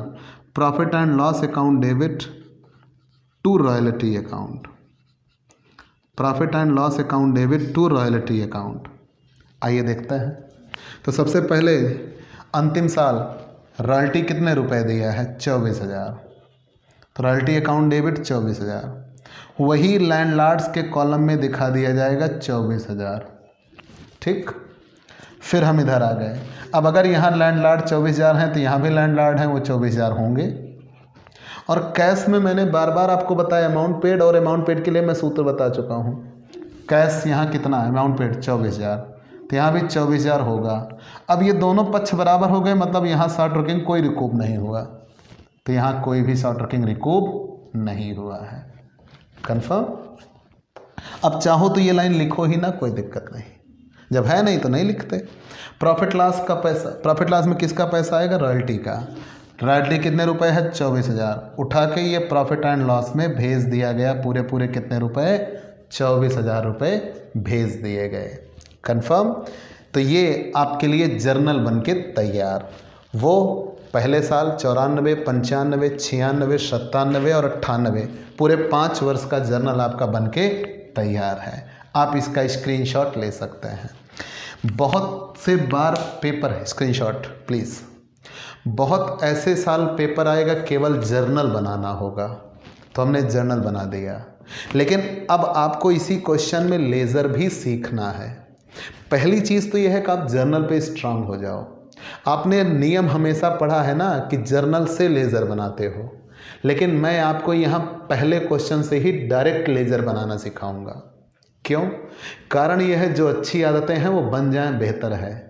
profit and loss account debit to royalty account, profit and loss account debit to royalty account. आइए देखते हैं। तो सबसे पहले अंतिम साल रॉयल्टी कितने रुपए दिया है? 24,000। तो रॉयल्टी अकाउंट डेबिट 24,000, वही लैंडलॉर्ड्स के कॉलम में दिखा दिया जाएगा 24,000, ठीक। फिर हम इधर आ गए। अब अगर यहाँ लैंडलॉर्ड 24,000 हैं तो यहाँ भी लैंडलॉर्ड हैं, वो 24,000 होंगे। और कैश में मैंने बार बार आपको बताया अमाउंट पेड, और अमाउंट पेड के लिए मैं सूत्र बता चुका हूँ। कैश यहाँ कितना है? अमाउंट पेड 24,000, तो यहाँ भी 24,000 होगा। अब ये दोनों पक्ष बराबर हो गए, मतलब यहाँ शॉर्ट वर्किंग कोई रिकूप नहीं हुआ, तो यहाँ कोई भी शॉर्ट वर्किंग रिकूप नहीं हुआ है। कंफर्म। अब चाहो तो ये लाइन लिखो ही ना, कोई दिक्कत नहीं, जब है नहीं तो नहीं लिखते। प्रॉफिट लॉस का पैसा, प्रॉफिट लॉस में किसका पैसा आएगा? रॉयल्टी का। रॉयल्टी कितने रुपए है? 24,000। उठा के ये प्रॉफिट एंड लॉस में भेज दिया गया, पूरे पूरे कितने रुपए? 24,000 रुपये भेज दिए गए। कंफर्म। तो ये आपके लिए जर्नल बन के तैयार। वो पहले साल 94, 95, 96, 97 और 98 पूरे 5 वर्ष का जर्नल आपका बन के तैयार है। आप इसका स्क्रीनशॉट ले सकते हैं। बहुत से बार पेपर है, स्क्रीनशॉट प्लीज़। बहुत ऐसे साल पेपर आएगा केवल जर्नल बनाना होगा, तो हमने जर्नल बना दिया। लेकिन अब आपको इसी क्वेश्चन में लेज़र भी सीखना है। पहली चीज़ तो यह है कि आप जर्नल पे स्ट्रांग हो जाओ। आपने नियम हमेशा पढ़ा है ना कि जर्नल से लेज़र बनाते हो, लेकिन मैं आपको यहाँ पहले क्वेश्चन से ही डायरेक्ट लेज़र बनाना सिखाऊंगा। क्यों? कारण यह है जो अच्छी आदतें हैं वो बन जाएं बेहतर है।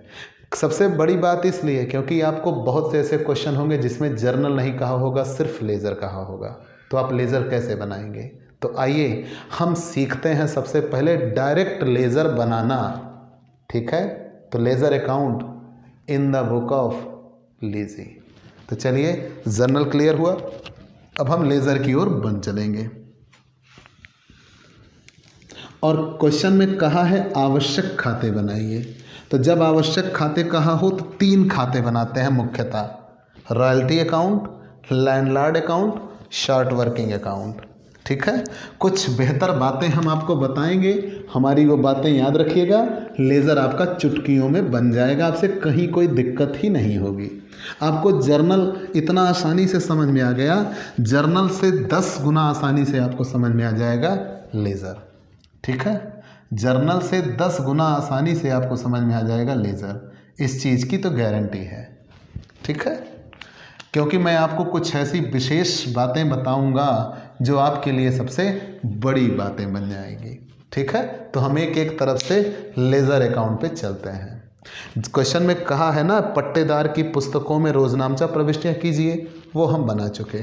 सबसे बड़ी बात इसलिए क्योंकि आपको बहुत से ऐसे क्वेश्चन होंगे जिसमें जर्नल नहीं कहा होगा, सिर्फ लेज़र कहा होगा, तो आप लेज़र कैसे बनाएंगे? तो आइए हम सीखते हैं सबसे पहले डायरेक्ट लेज़र बनाना। ठीक है, तो ledger account in the book of lessee. तो चलिए, जर्नल क्लियर हुआ, अब हम लेज़र की ओर बन चलेंगे। और क्वेश्चन में कहा है आवश्यक खाते बनाइए। तो जब आवश्यक खाते कहा हो तो 3 खाते बनाते हैं मुख्यतः, royalty account, landlord account, short working account. ठीक है, कुछ बेहतर बातें हम आपको बताएंगे, हमारी वो बातें याद रखिएगा। लेज़र आपका चुटकियों में बन जाएगा, आपसे कहीं कोई दिक्कत ही नहीं होगी। आपको जर्नल इतना आसानी से समझ में आ गया, जर्नल से 10 गुना आसानी से आपको समझ में आ जाएगा लेज़र। ठीक है, जर्नल से 10 गुना आसानी से आपको समझ में आ जाएगा लेज़र, इस चीज़ की तो गारंटी है। ठीक है, क्योंकि मैं आपको कुछ ऐसी विशेष बातें बताऊंगा जो आपके लिए सबसे बड़ी बातें बन जाएंगी। ठीक है, तो हम एक एक तरफ से लेज़र अकाउंट पे चलते हैं। क्वेश्चन में कहा है ना, पट्टेदार की पुस्तकों में रोजनामचा प्रविष्टियाँ कीजिए, वो हम बना चुके।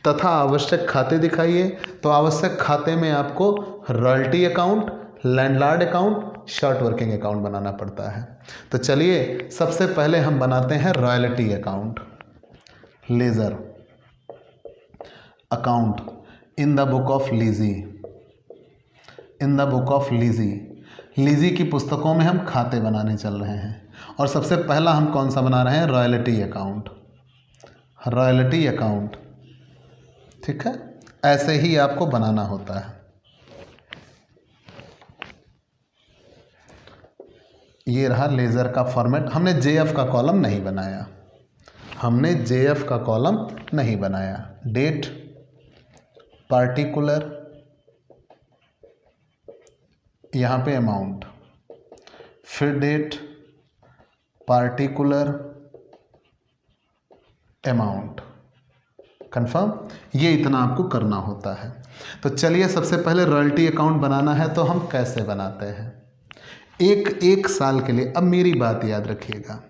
तथा आवश्यक खाते दिखाइए, तो आवश्यक खाते में आपको royalty account, landlord account, short working account बनाना पड़ता है। तो चलिए सबसे पहले हम बनाते हैं royalty account. Ledger account in the book of lessee, in the book of lessee. Lessee की पुस्तकों में हम खाते बनाने चल रहे हैं, और सबसे पहला हम कौन सा बना रहे हैं? Royalty account, royalty account. ठीक है, ऐसे ही आपको बनाना होता है। ये रहा लेज़र का फॉर्मेट। हमने जेएफ का कॉलम नहीं बनाया, हमने जेएफ का कॉलम नहीं बनाया। डेट, पार्टिकुलर, यहाँ पे अमाउंट, फिर डेट, पार्टिकुलर, अमाउंट। कंफर्म, ये इतना आपको करना होता है। तो चलिए सबसे पहले रॉयल्टी अकाउंट बनाना है, तो हम कैसे बनाते हैं? एक साल के लिए। अब मेरी बात याद रखिएगा,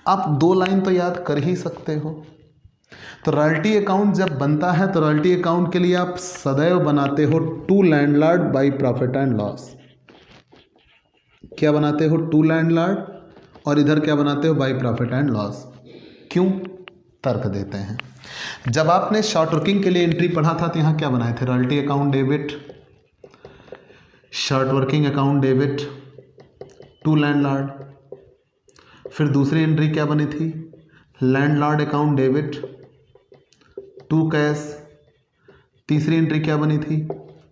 आप 2 लाइन तो याद कर ही सकते हो। तो रॉयल्टी अकाउंट जब बनता है तो रॉयल्टी अकाउंट के लिए आप सदैव बनाते हो to landlord by profit and loss. क्या बनाते हो? टू लैंडलॉर्ड, और इधर क्या बनाते हो? Bye profit and loss. क्यों? तर्क देते हैं। जब आपने शॉर्ट वर्किंग के लिए एंट्री पढ़ा था तो यहाँ क्या बनाए थे? Royalty account debit, short working account debit, to landlord. फिर दूसरी एंट्री क्या बनी थी? Landlord account debit, to cash. तीसरी एंट्री क्या बनी थी?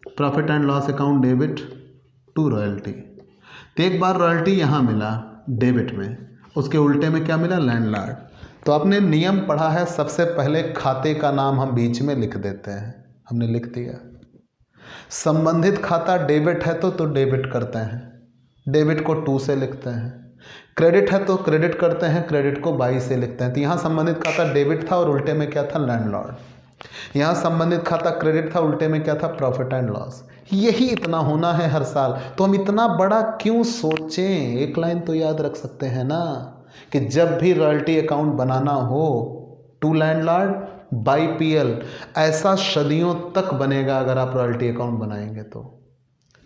Profit and loss account debit, to royalty. तो एक बार रॉयल्टी यहाँ मिला डेबिट में, उसके उल्टे में क्या मिला? लैंडलॉर्ड। तो आपने नियम पढ़ा है, सबसे पहले खाते का नाम हम बीच में लिख देते हैं। हमने लिख दिया। संबंधित खाता डेबिट है तो डेबिट करते हैं, डेबिट को 2 से लिखते हैं। क्रेडिट है तो क्रेडिट करते हैं, क्रेडिट को 22 से लिखते हैं। तो यहाँ संबंधित खाता डेबिट था और उल्टे में क्या था? लैंडलॉर्ड। यहाँ संबंधित खाता क्रेडिट था, उल्टे में क्या था? Profit and loss. यही इतना होना है हर साल। तो हम इतना बड़ा क्यों सोचें? एक लाइन तो याद रख सकते हैं ना कि जब भी रॉयल्टी अकाउंट बनाना हो टू लैंडलॉर्ड बाई पीएल, ऐसा सदियों तक बनेगा अगर आप रॉयल्टी अकाउंट बनाएंगे तो।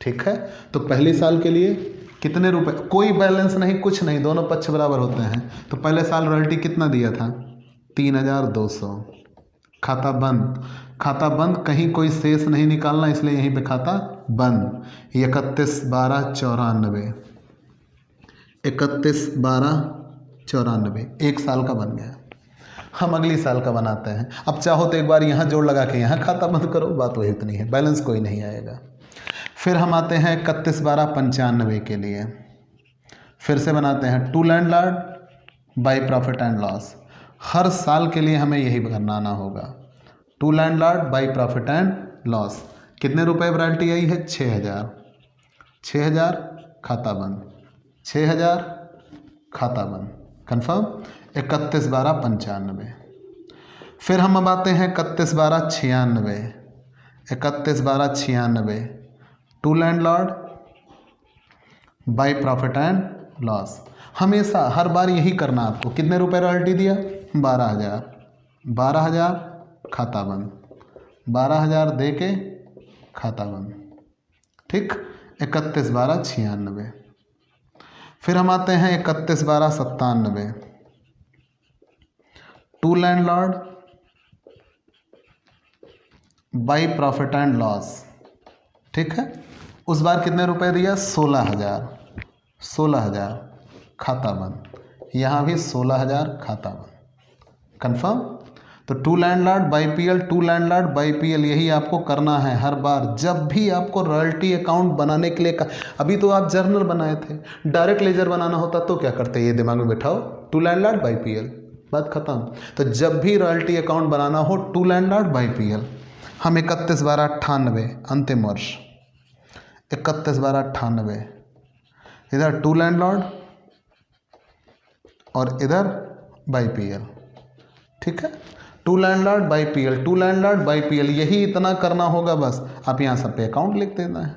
ठीक है, तो पहले साल के लिए कितने रुपए, कोई बैलेंस नहीं, कुछ नहीं, दोनों पक्ष बराबर होते हैं। तो पहले साल रॉयल्टी कितना दिया था? 3200। खाता बंद, खाता बंद, कहीं कोई शेष नहीं निकालना, इसलिए यहीं पे खाता बंद। 31/12/94, 31/12/94, एक साल का बन गया। हम अगली साल का बनाते हैं। अब चाहो तो एक बार यहाँ जोड़ लगा के यहाँ खाता बंद करो, बात वही उतनी है, बैलेंस कोई नहीं आएगा। फिर हम आते हैं 31/12/95 के लिए, फिर से बनाते हैं to landlord by profit and loss. हर साल के लिए हमें यही बनाना होगा, to landlord by profit and loss. कितने रुपए रॉयल्टी आई है? 6000। 6000 खाता बंद, 6000 खाता बंद, कन्फर्म। 31/12/95। फिर हम अब आते हैं 31/12/96, 31/12/96, to landlord by profit and loss. हमेशा हर बार यही करना आपको। कितने रुपए रॉयल्टी दिया? 12000। 12000 खाता बंद, 12000 दे के खाता बंद। ठीक, 31/12/96। फिर हम आते हैं 31/12/97, to landlord by profit and loss. ठीक है, उस बार कितने रुपए दिया? 16000। 16000 खाता बंद, यहाँ भी 16000 खाता बंद, कंफर्म। तो to landlord by PL, to landlord by PL, यही आपको करना है हर बार जब भी आपको रॉयल्टी अकाउंट बनाने के लिए अभी तो आप जर्नल बनाए थे, डायरेक्ट लेजर बनाना होता तो क्या करते? ये दिमाग में बैठाओ, टू लैंडलॉर्ड बाई पीएल, बात खत्म। तो जब भी रॉयल्टी अकाउंट बनाना हो टू लैंडलॉर्ड बाई पीएल। हम 31/12/98 अंतिम वर्ष, 31/12/98, इधर टू लैंडलॉर्ड और इधर बाई पीएल। ठीक है, to landlord by PL, to landlord by PL, यही इतना करना होगा बस। आप यहाँ सब पे अकाउंट लिख देना है।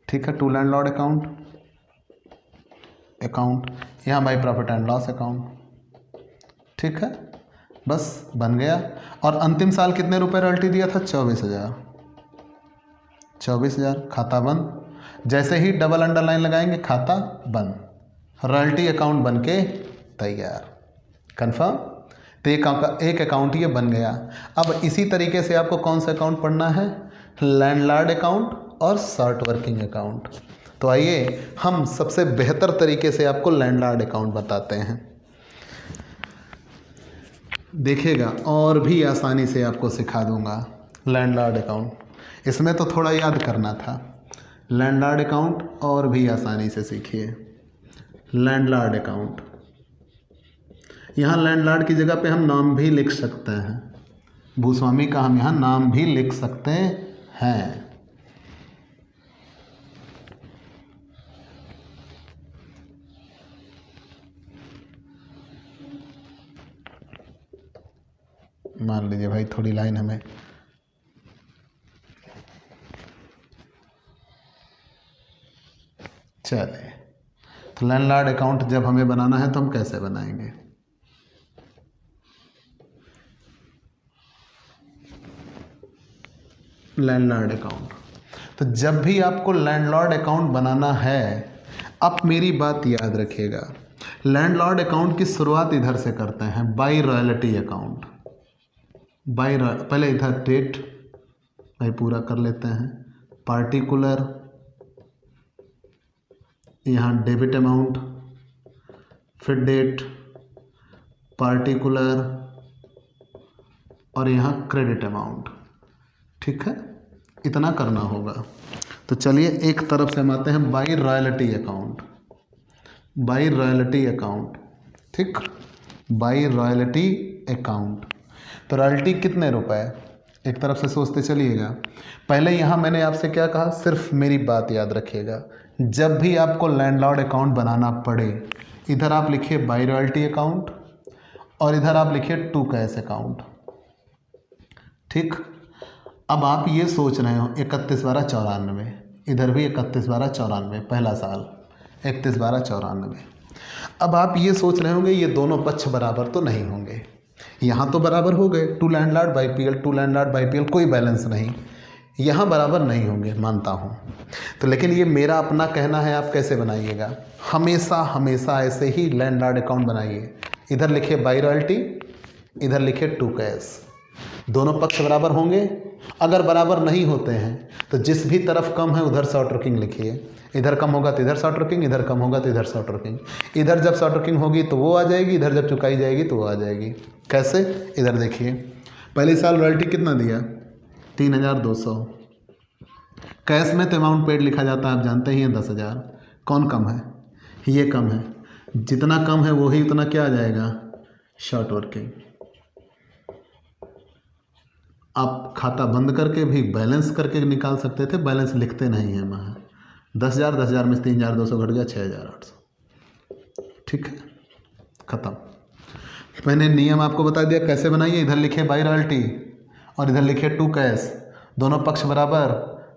ठीक है, टू लैंडलॉर्ड अकाउंट, अकाउंट, यहाँ by profit and loss account. ठीक है, बस बन गया। और अंतिम साल कितने रुपए रॉयल्टी दिया था? 24000। 24000 खाता बंद। जैसे ही डबल अंडरलाइन लगाएंगे खाता बंद, रॉयल्टी अकाउंट बन के तैयार, कंफर्म। तो एक अकाउंट ये बन गया। अब इसी तरीके से आपको कौन सा अकाउंट पढ़ना है? लैंडलॉर्ड अकाउंट और शॉर्ट वर्किंग अकाउंट। तो आइए हम सबसे बेहतर तरीके से आपको लैंडलॉर्ड अकाउंट बताते हैं। देखिएगा, और भी आसानी से आपको सिखा दूंगा लैंडलॉर्ड अकाउंट। इसमें तो थोड़ा याद करना था। लैंडलॉर्ड अकाउंट और भी आसानी से सीखिए। लैंडलॉर्ड अकाउंट, यहाँ लैंडलॉर्ड की जगह पे हम नाम भी लिख सकते हैं, भूस्वामी का हम यहाँ नाम भी लिख सकते हैं। मान लीजिए भाई थोड़ी लाइन हमें चले। तो लैंडलॉर्ड अकाउंट जब हमें बनाना है तो हम कैसे बनाएंगे? लैंडलॉर्ड अकाउंट, तो जब भी आपको लैंडलॉर्ड अकाउंट बनाना है, आप मेरी बात याद रखिएगा, लैंडलॉर्ड अकाउंट की शुरुआत इधर से करते हैं, बाई रॉयल्टी अकाउंट। बाई पहले इधर डेट भाई पूरा कर लेते हैं, पार्टिकुलर, यहाँ डेबिट अमाउंट, फिर डेट, पार्टिकुलर और यहाँ क्रेडिट अमाउंट। ठीक है, इतना करना होगा। तो चलिए एक तरफ से हम आते हैं by royalty account, by royalty account. ठीक, बाई रॉयल्टी अकाउंट। तो रॉयल्टी कितने रुपए? एक तरफ से सोचते चलिएगा। पहले यहाँ मैंने आपसे क्या कहा, सिर्फ मेरी बात याद रखिएगा, जब भी आपको लैंडलॉर्ड अकाउंट बनाना पड़े, इधर आप लिखिए बाई रॉयल्टी अकाउंट और इधर आप लिखिए टू कैश अकाउंट। ठीक, अब आप ये सोच रहे हो 31/12/94, इधर भी 31/12/94, पहला साल 31/12/94। अब आप ये सोच रहे होंगे ये दोनों पक्ष बराबर तो नहीं होंगे। यहाँ तो बराबर हो गए, 2 landlord by PL, 2 landlord by PL, कोई बैलेंस नहीं। यहाँ बराबर नहीं होंगे, मानता हूँ। तो लेकिन ये मेरा अपना कहना है, आप कैसे बनाइएगा, हमेशा हमेशा ऐसे ही लैंडलॉर्ड अकाउंट बनाइए। इधर लिखे बाई रॉयल्टी, इधर लिखे टू कैश, दोनों पक्ष बराबर होंगे। अगर बराबर नहीं होते हैं तो जिस भी तरफ कम है उधर शॉर्ट वर्किंग लिखिए। इधर कम होगा तो इधर शॉर्ट वर्किंग, इधर कम होगा तो इधर शॉर्ट वर्किंग। इधर जब शॉर्ट वर्किंग होगी तो वो आ जाएगी, इधर जब चुकाई जाएगी तो वो आ जाएगी। कैसे, इधर देखिए, पहले साल रॉयल्टी कितना दिया, 3200। कैश में तो अमाउंट पेड लिखा जाता है, आप जानते ही हैं, 10,000। कौन कम है, ये कम है। जितना कम है वही उतना क्या आ जाएगा, शॉर्ट वर्किंग। आप खाता बंद करके भी बैलेंस करके निकाल सकते थे, बैलेंस लिखते नहीं हैं वहाँ। 10,000 में से 3,200 घट गया, 6,800। ठीक है, ख़त्म। मैंने नियम आपको बता दिया कैसे बनाइए। इधर लिखे बाई रॉयल्टी और इधर लिखे टू कैश, दोनों पक्ष बराबर,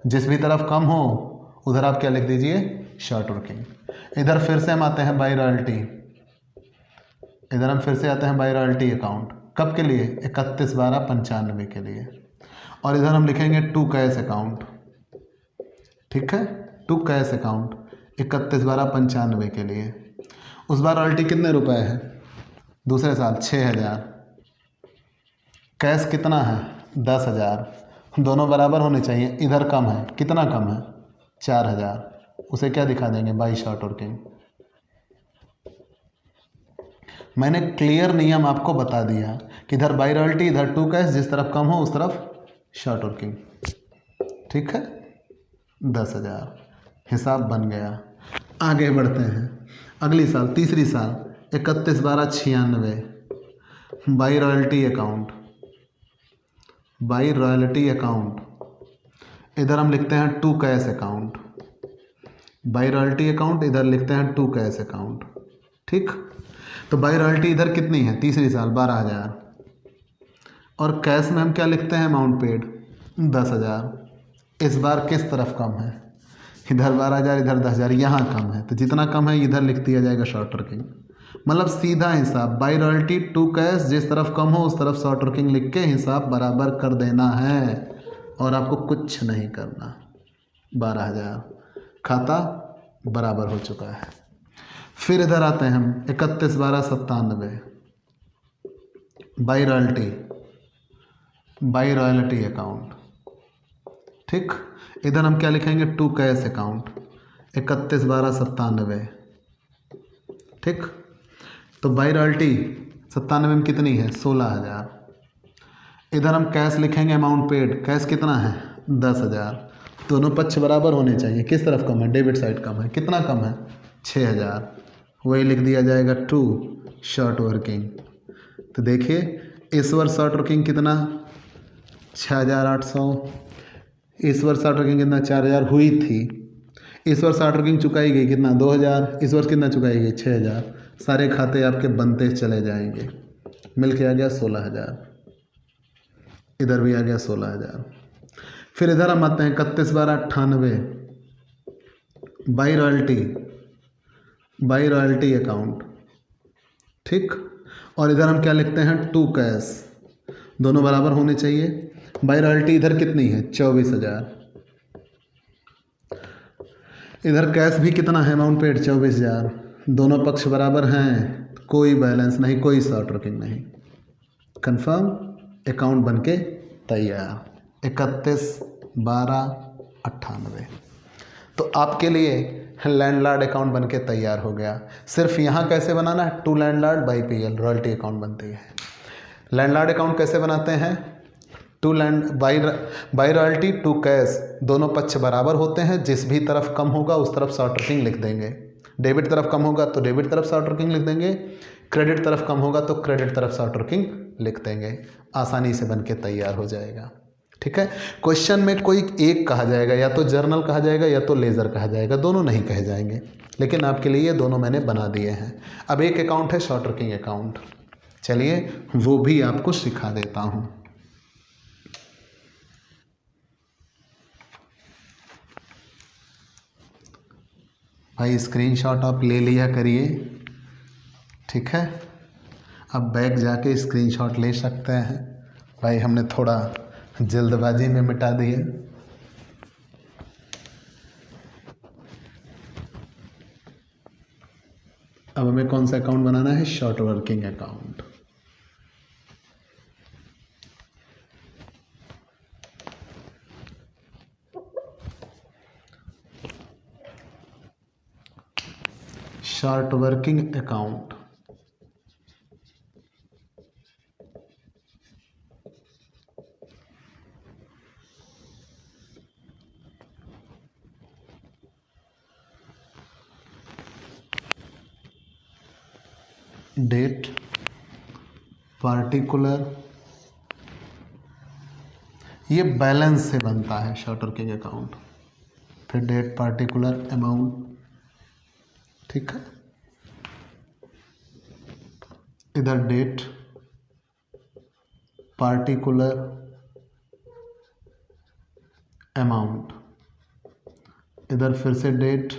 जिस भी तरफ कम हो उधर आप क्या लिख दीजिए, शॉर्ट वर्किंग। इधर फिर से हम आते हैं बाई रॉयल्टी, इधर हम फिर से आते हैं बाई रॉयल्टी अकाउंट, कब के लिए, 31/12/95 के लिए। और इधर हम लिखेंगे टू कैश अकाउंट। ठीक है, टू कैश अकाउंट 31/12/95 के लिए। उस बार रॉयल्टी कितने रुपए है, दूसरे साल 6,000। कैश कितना है, 10,000। दोनों बराबर होने चाहिए। इधर कम है, कितना कम है, 4,000। उसे क्या दिखा देंगे, बाई शॉर्ट वर्किंग। मैंने क्लियर नियम आपको बता दिया कि इधर बाई रॉयल्टी, इधर टू कैश, जिस तरफ कम हो उस तरफ शॉर्ट वर्किंग। ठीक है, 10,000 हिसाब बन गया। आगे बढ़ते हैं, अगली साल, तीसरी साल 31/12/96, by royalty account, by royalty account. इधर हम लिखते हैं to cash account, by royalty account, इधर लिखते हैं टू कैश अकाउंट। ठीक, तो बाई रॉयल्टी इधर कितनी है, तीसरी साल 12,000। और कैश में हम क्या लिखते हैं, अमाउंट पेड 10,000। इस बार किस तरफ कम है, इधर 12,000, इधर 10,000, यहाँ कम है तो जितना कम है इधर लिख दिया जाएगा शॉर्ट वर्किंग। मतलब सीधा हिसाब, बाई रॉयल्टी टू कैश, जिस तरफ कम हो उस तरफ शॉर्ट वर्किंग लिख के हिसाब बराबर कर देना है और आपको कुछ नहीं करना। 12,000 खाता बराबर हो चुका है। फिर इधर आते हैं हम 31/12/97, by royalty, by royalty account. ठीक, इधर हम क्या लिखेंगे, टू कैश अकाउंट 31/12/97। ठीक, तो बाई रॉयल्टी 97 में कितनी है, 16,000। इधर हम कैश लिखेंगे, अमाउंट पेड, कैश कितना है, 10,000। दोनों पक्ष बराबर होने चाहिए। किस तरफ कम है, डेबिट साइड कम है, कितना कम है, 6,000। वही लिख दिया जाएगा टू शॉर्ट वर्किंग। तो देखिए इस वर्ष शॉर्ट वर्किंग कितना, 6,800। इस वर्ष शॉर्ट वर्किंग कितना, 4,000 हुई थी। इस वर्ष शॉर्ट वर्किंग चुकाई गई कितना, 2,000। इस वर्ष कितना चुकाई गई, 6,000। सारे खाते आपके बनते चले जाएंगे, मिल के आ गया 16,000। इधर भी आ गया 16,000। फिर इधर हम आते हैं 31/12/98, by royalty, by royalty account. ठीक, और इधर हम क्या लिखते हैं, टू कैश, दोनों बराबर होने चाहिए। बाई रॉयल्टी इधर कितनी है, 24,000। इधर कैश भी कितना है, अमाउंट पेड 24,000। दोनों पक्ष बराबर हैं, कोई बैलेंस नहीं, कोई शॉर्ट वर्किंग नहीं। कंफर्म, अकाउंट बनके तैयार 31/12/98। तो आपके लिए लैंडलॉर्ड अकाउंट बनके तैयार हो गया। सिर्फ यहाँ कैसे बनाना है, to landlord by PL royalty account बनती है। लैंडलॉर्ड अकाउंट कैसे बनाते हैं, to land by royalty to cash, दोनों पक्ष बराबर होते हैं, जिस भी तरफ कम होगा उस तरफ शॉर्ट वर्किंग लिख देंगे। डेबिट तरफ कम होगा तो डेबिट तरफ शॉर्ट वर्किंग लिख देंगे, क्रेडिट तरफ कम होगा तो क्रेडिट तरफ शॉर्ट वर्किंग लिख देंगे। आसानी से बनके तैयार हो जाएगा। ठीक है, क्वेश्चन में कोई एक कहा जाएगा, या तो जर्नल कहा जाएगा या तो लेज़र कहा जाएगा, दोनों नहीं कहे जाएंगे, लेकिन आपके लिए ये दोनों मैंने बना दिए हैं। अब एक अकाउंट है शॉर्ट वर्किंग अकाउंट, चलिए वो भी आपको सिखा देता हूँ। भाई स्क्रीनशॉट आप ले लिया करिए, ठीक है। अब बैक जाके स्क्रीनशॉट ले सकते हैं। भाई हमने थोड़ा जल्दबाजी में मिटा दिए। अब हमें कौन सा अकाउंट बनाना है? Short working account. Short working account. Date particular, ये बैलेंस से बनता है शॉर्ट वर्किंग अकाउंट। फिर डेट पार्टिकुलर अमाउंट, ठीक है। इधर डेट पार्टिकुलर अमाउंट, इधर फिर से डेट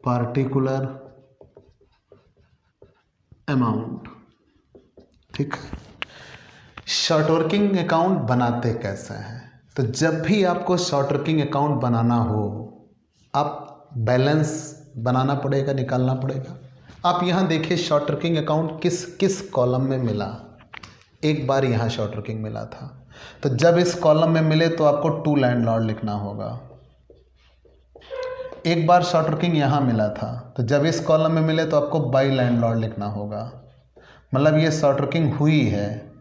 पार्टिकुलर अमाउंट, ठीक है। शॉर्ट वर्किंग अकाउंट बनाते कैसे हैं? तो जब भी आपको शॉर्ट वर्किंग अकाउंट बनाना हो, आप बैलेंस बनाना पड़ेगा, निकालना पड़ेगा। आप यहाँ देखिए शॉर्ट वर्किंग अकाउंट किस किस कॉलम में मिला। एक बार यहाँ शॉर्ट वर्किंग मिला था, तो जब इस कॉलम में मिले तो आपको टू लैंडलॉर्ड लिखना होगा। एक बार शॉर्ट वर्किंग यहाँ मिला था, तो जब इस कॉलम में मिले तो आपको बाई लैंडलॉर्ड लिखना होगा। मतलब ये शॉर्ट वर्किंग हुई है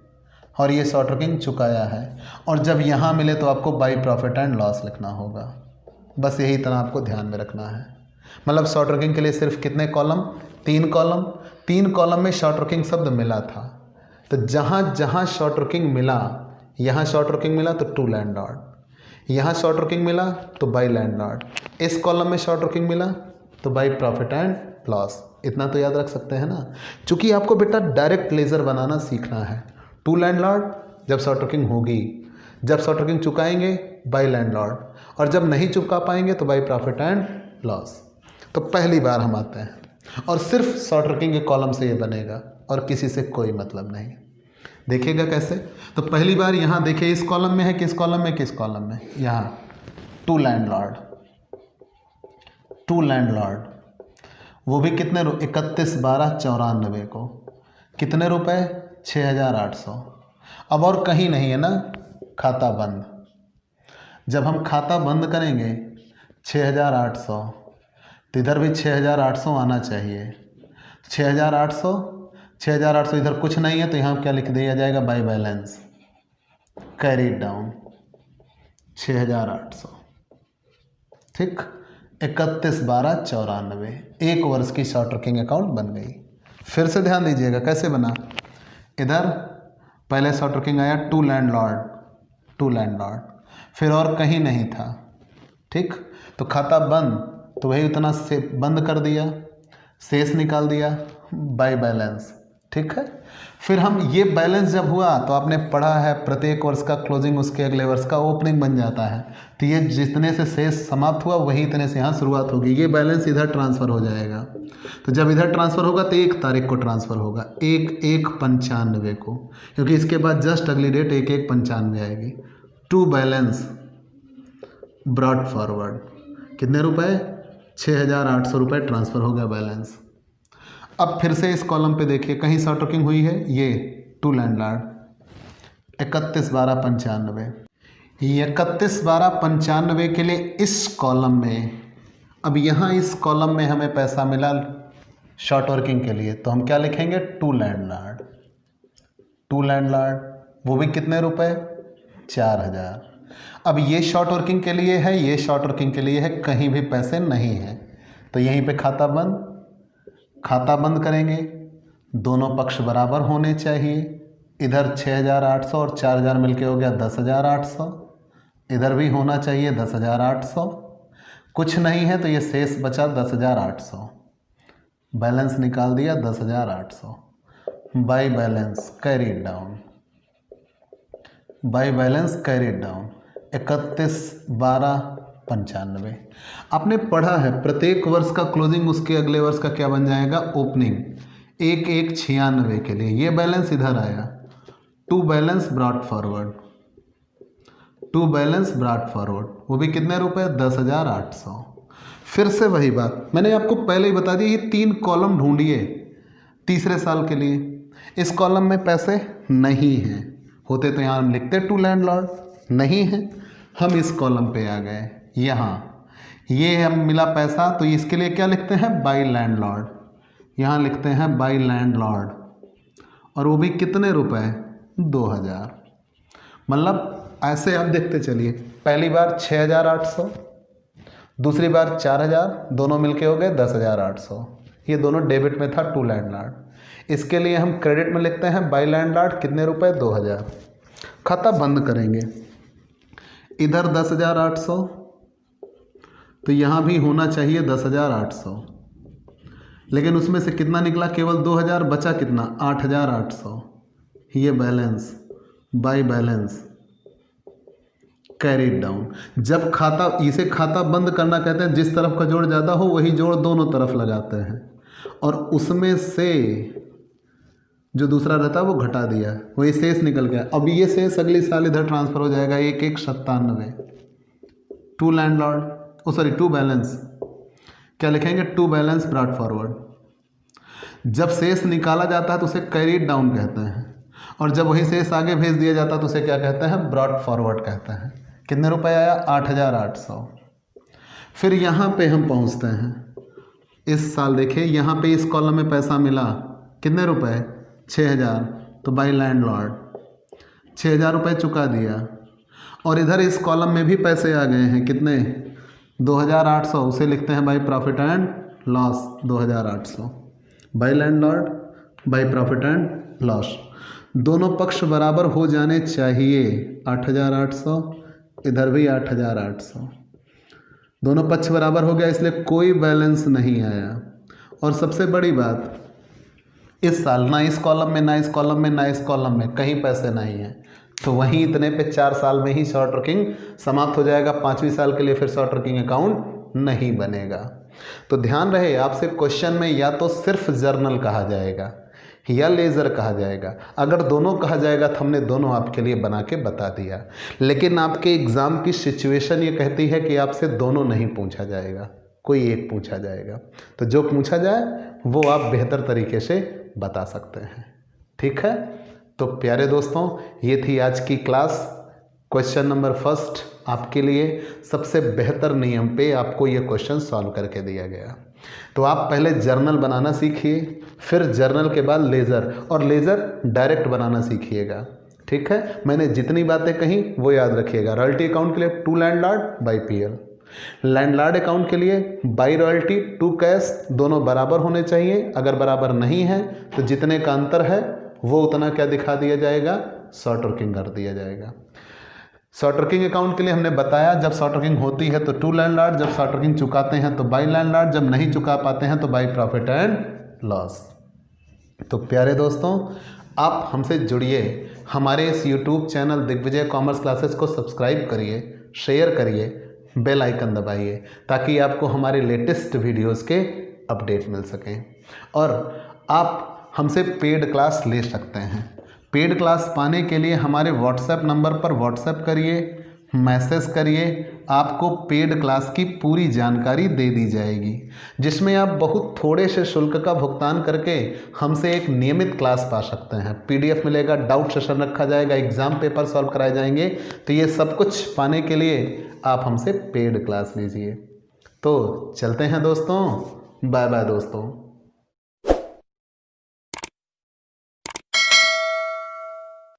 और ये शॉर्ट वर्किंग चुकाया है। और जब यहाँ मिले तो आपको बाई प्रॉफिट एंड लॉस लिखना होगा। बस यही तरह आपको ध्यान में रखना है। मतलब शॉर्ट वर्किंग के लिए सिर्फ कितने कॉलम? 3 कॉलम। 3 कॉलम में शॉर्ट वर्किंग शब्द मिला था, तो जहाँ जहाँ शॉर्ट वर्किंग मिला, यहाँ शॉर्ट वर्किंग मिला तो टू लैंडलॉर्ड, यहाँ शॉर्ट वर्किंग मिला तो बाई लैंडलॉर्ड, इस कॉलम में शॉर्ट वर्किंग मिला तो बाई प्रॉफिट एंड लॉस। इतना तो याद रख सकते हैं ना। चूंकि आपको बेटा डायरेक्ट लेजर बनाना सीखना है। टू लैंडलॉर्ड जब शॉर्ट वर्किंग होगी, जब शॉर्ट वर्किंग चुकाएंगे बाई लैंडलॉर्ड, और जब नहीं चुका पाएंगे तो बाई प्रॉफिट एंड लॉस। तो पहली बार हम आते हैं और सिर्फ शॉर्ट वर्किंग के कॉलम से ये बनेगा और किसी से कोई मतलब नहीं। देखिएगा कैसे। तो पहली बार यहाँ देखिए, इस कॉलम में है, किस कॉलम में, किस कॉलम में, यहाँ टू लैंडलॉर्ड। टू लैंडलॉर्ड वो भी कितने 31/12/94 को कितने रुपए? 6800। अब और कहीं नहीं है ना खाता बंद। जब हम खाता बंद करेंगे 6800, तो इधर भी 6800 आना चाहिए। 6800 इधर कुछ नहीं है, तो यहाँ क्या लिख दिया जाएगा? बाय बैलेंस कैरी डाउन 6800, ठीक। 31/12/94 1 वर्ष की शॉर्ट वर्किंग अकाउंट बन गई। फिर से ध्यान दीजिएगा कैसे बना। इधर पहले शॉर्ट वर्किंग आया टू लैंडलॉर्ड, फिर और कहीं नहीं था, ठीक। तो खाता बंद, तो वही उतना से बंद कर दिया, शेष निकाल दिया बाय बैलेंस, ठीक है। फिर हम ये बैलेंस जब हुआ तो आपने पढ़ा है प्रत्येक वर्ष का क्लोजिंग उसके अगले वर्ष का ओपनिंग बन जाता है। तो ये जितने से शेष समाप्त हुआ वही इतने से यहाँ शुरुआत होगी। ये बैलेंस इधर ट्रांसफ़र हो जाएगा। तो जब इधर ट्रांसफ़र होगा तो 1 तारीख को ट्रांसफ़र होगा, 1/1/95 को, क्योंकि इसके बाद जस्ट अगली डेट 1/1/95 आएगी। टू बैलेंस ब्रॉड फॉरवर्ड कितने रुपए? 6800 रुपये ट्रांसफ़र हो गया बैलेंस। अब फिर से इस कॉलम पे देखिए, कहीं शॉर्ट वर्किंग हुई है? ये टू लैंडलॉर्ड 31/12/95। 31/12/95 के लिए इस कॉलम में, अब यहाँ इस कॉलम में हमें पैसा मिला शॉर्ट वर्किंग के लिए, तो हम क्या लिखेंगे? To landlord. टू लैंडलॉर्ड वो भी कितने रुपए? 4000। अब ये शॉर्ट वर्किंग के लिए है, ये शॉर्ट वर्किंग के लिए है, कहीं भी पैसे नहीं हैं, तो यहीं पे खाता बंद। खाता बंद करेंगे, दोनों पक्ष बराबर होने चाहिए। इधर 6800 और 4000 मिलके हो गया 10800। इधर भी होना चाहिए 10800। कुछ नहीं है तो ये शेष बचा 10800। बैलेंस निकाल दिया 10800। By balance carried down, by balance carried down 31/12 95। आपने पढ़ा है प्रत्येक वर्ष का क्लोजिंग उसके अगले वर्ष का क्या बन जाएगा, ओपनिंग। 1,196 के लिए ये बैलेंस इधर आया, to balance brought forward, to balance brought forward, वो भी कितने रुपए, 10,800। फिर से वही बात मैंने आपको पहले ही बता दी, ये 3 कॉलम ढूंढिए तीसरे साल के लिए। इस कॉलम में पैसे नहीं हैं, होते तो यहाँ हम लिखते टू लैंडलॉर्ड, नहीं है। हम इस कॉलम पे आ गए, यहाँ ये हम मिला पैसा, तो इसके लिए क्या लिखते हैं, बाय लैंडलॉर्ड। यहाँ लिखते हैं बाय लैंडलॉर्ड, और वो भी कितने रुपए, 2,000। मतलब ऐसे आप देखते चलिए, पहली बार 6,800, दूसरी बार 4,000, दोनों मिलके हो गए 10,800। ये दोनों डेबिट में था टू लैंडलॉर्ड। इसके लिए हम क्रेडिट में लिखते हैं बाय लैंडलॉर्ड, कितने रुपए, 2,000। खाता बंद करेंगे, इधर 10,800, तो यहाँ भी होना चाहिए 10,800, लेकिन उसमें से कितना निकला, केवल 2,000, बचा कितना, 8,800। ये balance by balance carried down. जब खाता, इसे खाता बंद करना कहते हैं, जिस तरफ का जोड़ ज़्यादा हो वही जोड़ दोनों तरफ लगाते हैं, और उसमें से जो दूसरा रहता है वो घटा दिया, वही शेष निकल गया। अब ये शेष अगले साल इधर ट्रांसफर हो जाएगा, 1,197। To landlord, oh sorry to balance, क्या लिखेंगे, टू बैलेंस ब्रॉट फॉरवर्ड। जब शेष निकाला जाता है तो उसे कैरीड डाउन कहते हैं, और जब वही शेष आगे भेज दिया जाता है तो उसे क्या कहते हैं, ब्रॉट फॉरवर्ड कहते हैं। कितने रुपए आया, 8,800। फिर यहाँ पे हम पहुँचते हैं, इस साल देखिए यहाँ पे इस कॉलम में पैसा मिला, कितने रुपए, 6,000, तो बाय लैंडलॉर्ड 6,000 रुपये चुका दिया। और इधर इस कॉलम में भी पैसे आ गए हैं, कितने, 2,800, उसे लिखते हैं by profit and loss, 2,800 by landlord by profit and loss. दोनों पक्ष बराबर हो जाने चाहिए, 8,800, इधर भी 8,800, दोनों पक्ष बराबर हो गया, इसलिए कोई बैलेंस नहीं आया। और सबसे बड़ी बात, इस साल ना इस कॉलम में, ना इस कॉलम में, ना इस कॉलम में कहीं पैसे नहीं हैं, तो वहीं इतने पे 4 साल में ही शॉर्ट वर्किंग समाप्त हो जाएगा। 5वीं साल के लिए फिर शॉर्ट वर्किंग अकाउंट नहीं बनेगा। तो ध्यान रहे, आपसे क्वेश्चन में या तो सिर्फ जर्नल कहा जाएगा या लेज़र कहा जाएगा। अगर दोनों कहा जाएगा तो हमने दोनों आपके लिए बना के बता दिया, लेकिन आपके एग्ज़ाम की सिचुएशन ये कहती है कि आपसे दोनों नहीं पूछा जाएगा, कोई एक पूछा जाएगा। तो जो पूछा जाए वो आप बेहतर तरीके से बता सकते हैं, ठीक है। तो प्यारे दोस्तों, ये थी आज की क्लास। क्वेश्चन नंबर फर्स्ट आपके लिए सबसे बेहतर नियम पे आपको ये क्वेश्चन सॉल्व करके दिया गया। तो आप पहले जर्नल बनाना सीखिए, फिर जर्नल के बाद लेज़र, और लेज़र डायरेक्ट बनाना सीखिएगा, ठीक है। मैंने जितनी बातें कही वो याद रखिएगा। रॉयल्टी अकाउंट के लिए to landlord by PL, landlord account के लिए बाय रॉयल्टी टू कैश, दोनों बराबर होने चाहिए। अगर बराबर नहीं है तो जितने का अंतर है वो उतना क्या दिखा दिया जाएगा, शॉर्ट वर्किंग कर दिया जाएगा। शॉर्ट वर्किंग अकाउंट के लिए हमने बताया, जब शॉर्ट वर्किंग होती है तो टू लैंडलॉर्ड, जब शॉर्ट वर्किंग चुकाते हैं तो बाय लैंडलॉर्ड, जब नहीं चुका पाते हैं तो बाय प्रॉफिट एंड लॉस। तो प्यारे दोस्तों, आप हमसे जुड़िए, हमारे इस YouTube channel Digvijay commerce classes को सब्सक्राइब करिए, शेयर करिए, बेल आइकन दबाइए, ताकि आपको हमारे लेटेस्ट वीडियोस के अपडेट मिल सकें। और आप हमसे पेड क्लास ले सकते हैं। पेड क्लास पाने के लिए हमारे व्हाट्सएप नंबर पर व्हाट्सएप करिए, मैसेज करिए, आपको पेड क्लास की पूरी जानकारी दे दी जाएगी, जिसमें आप बहुत थोड़े से शुल्क का भुगतान करके हमसे एक नियमित क्लास पा सकते हैं। पीडीएफ मिलेगा, डाउट सेशन रखा जाएगा, एग्ज़ाम पेपर सॉल्व कराए जाएंगे। तो ये सब कुछ पाने के लिए आप हमसे पेड क्लास लीजिए। तो चलते हैं दोस्तों, बाय बाय दोस्तों।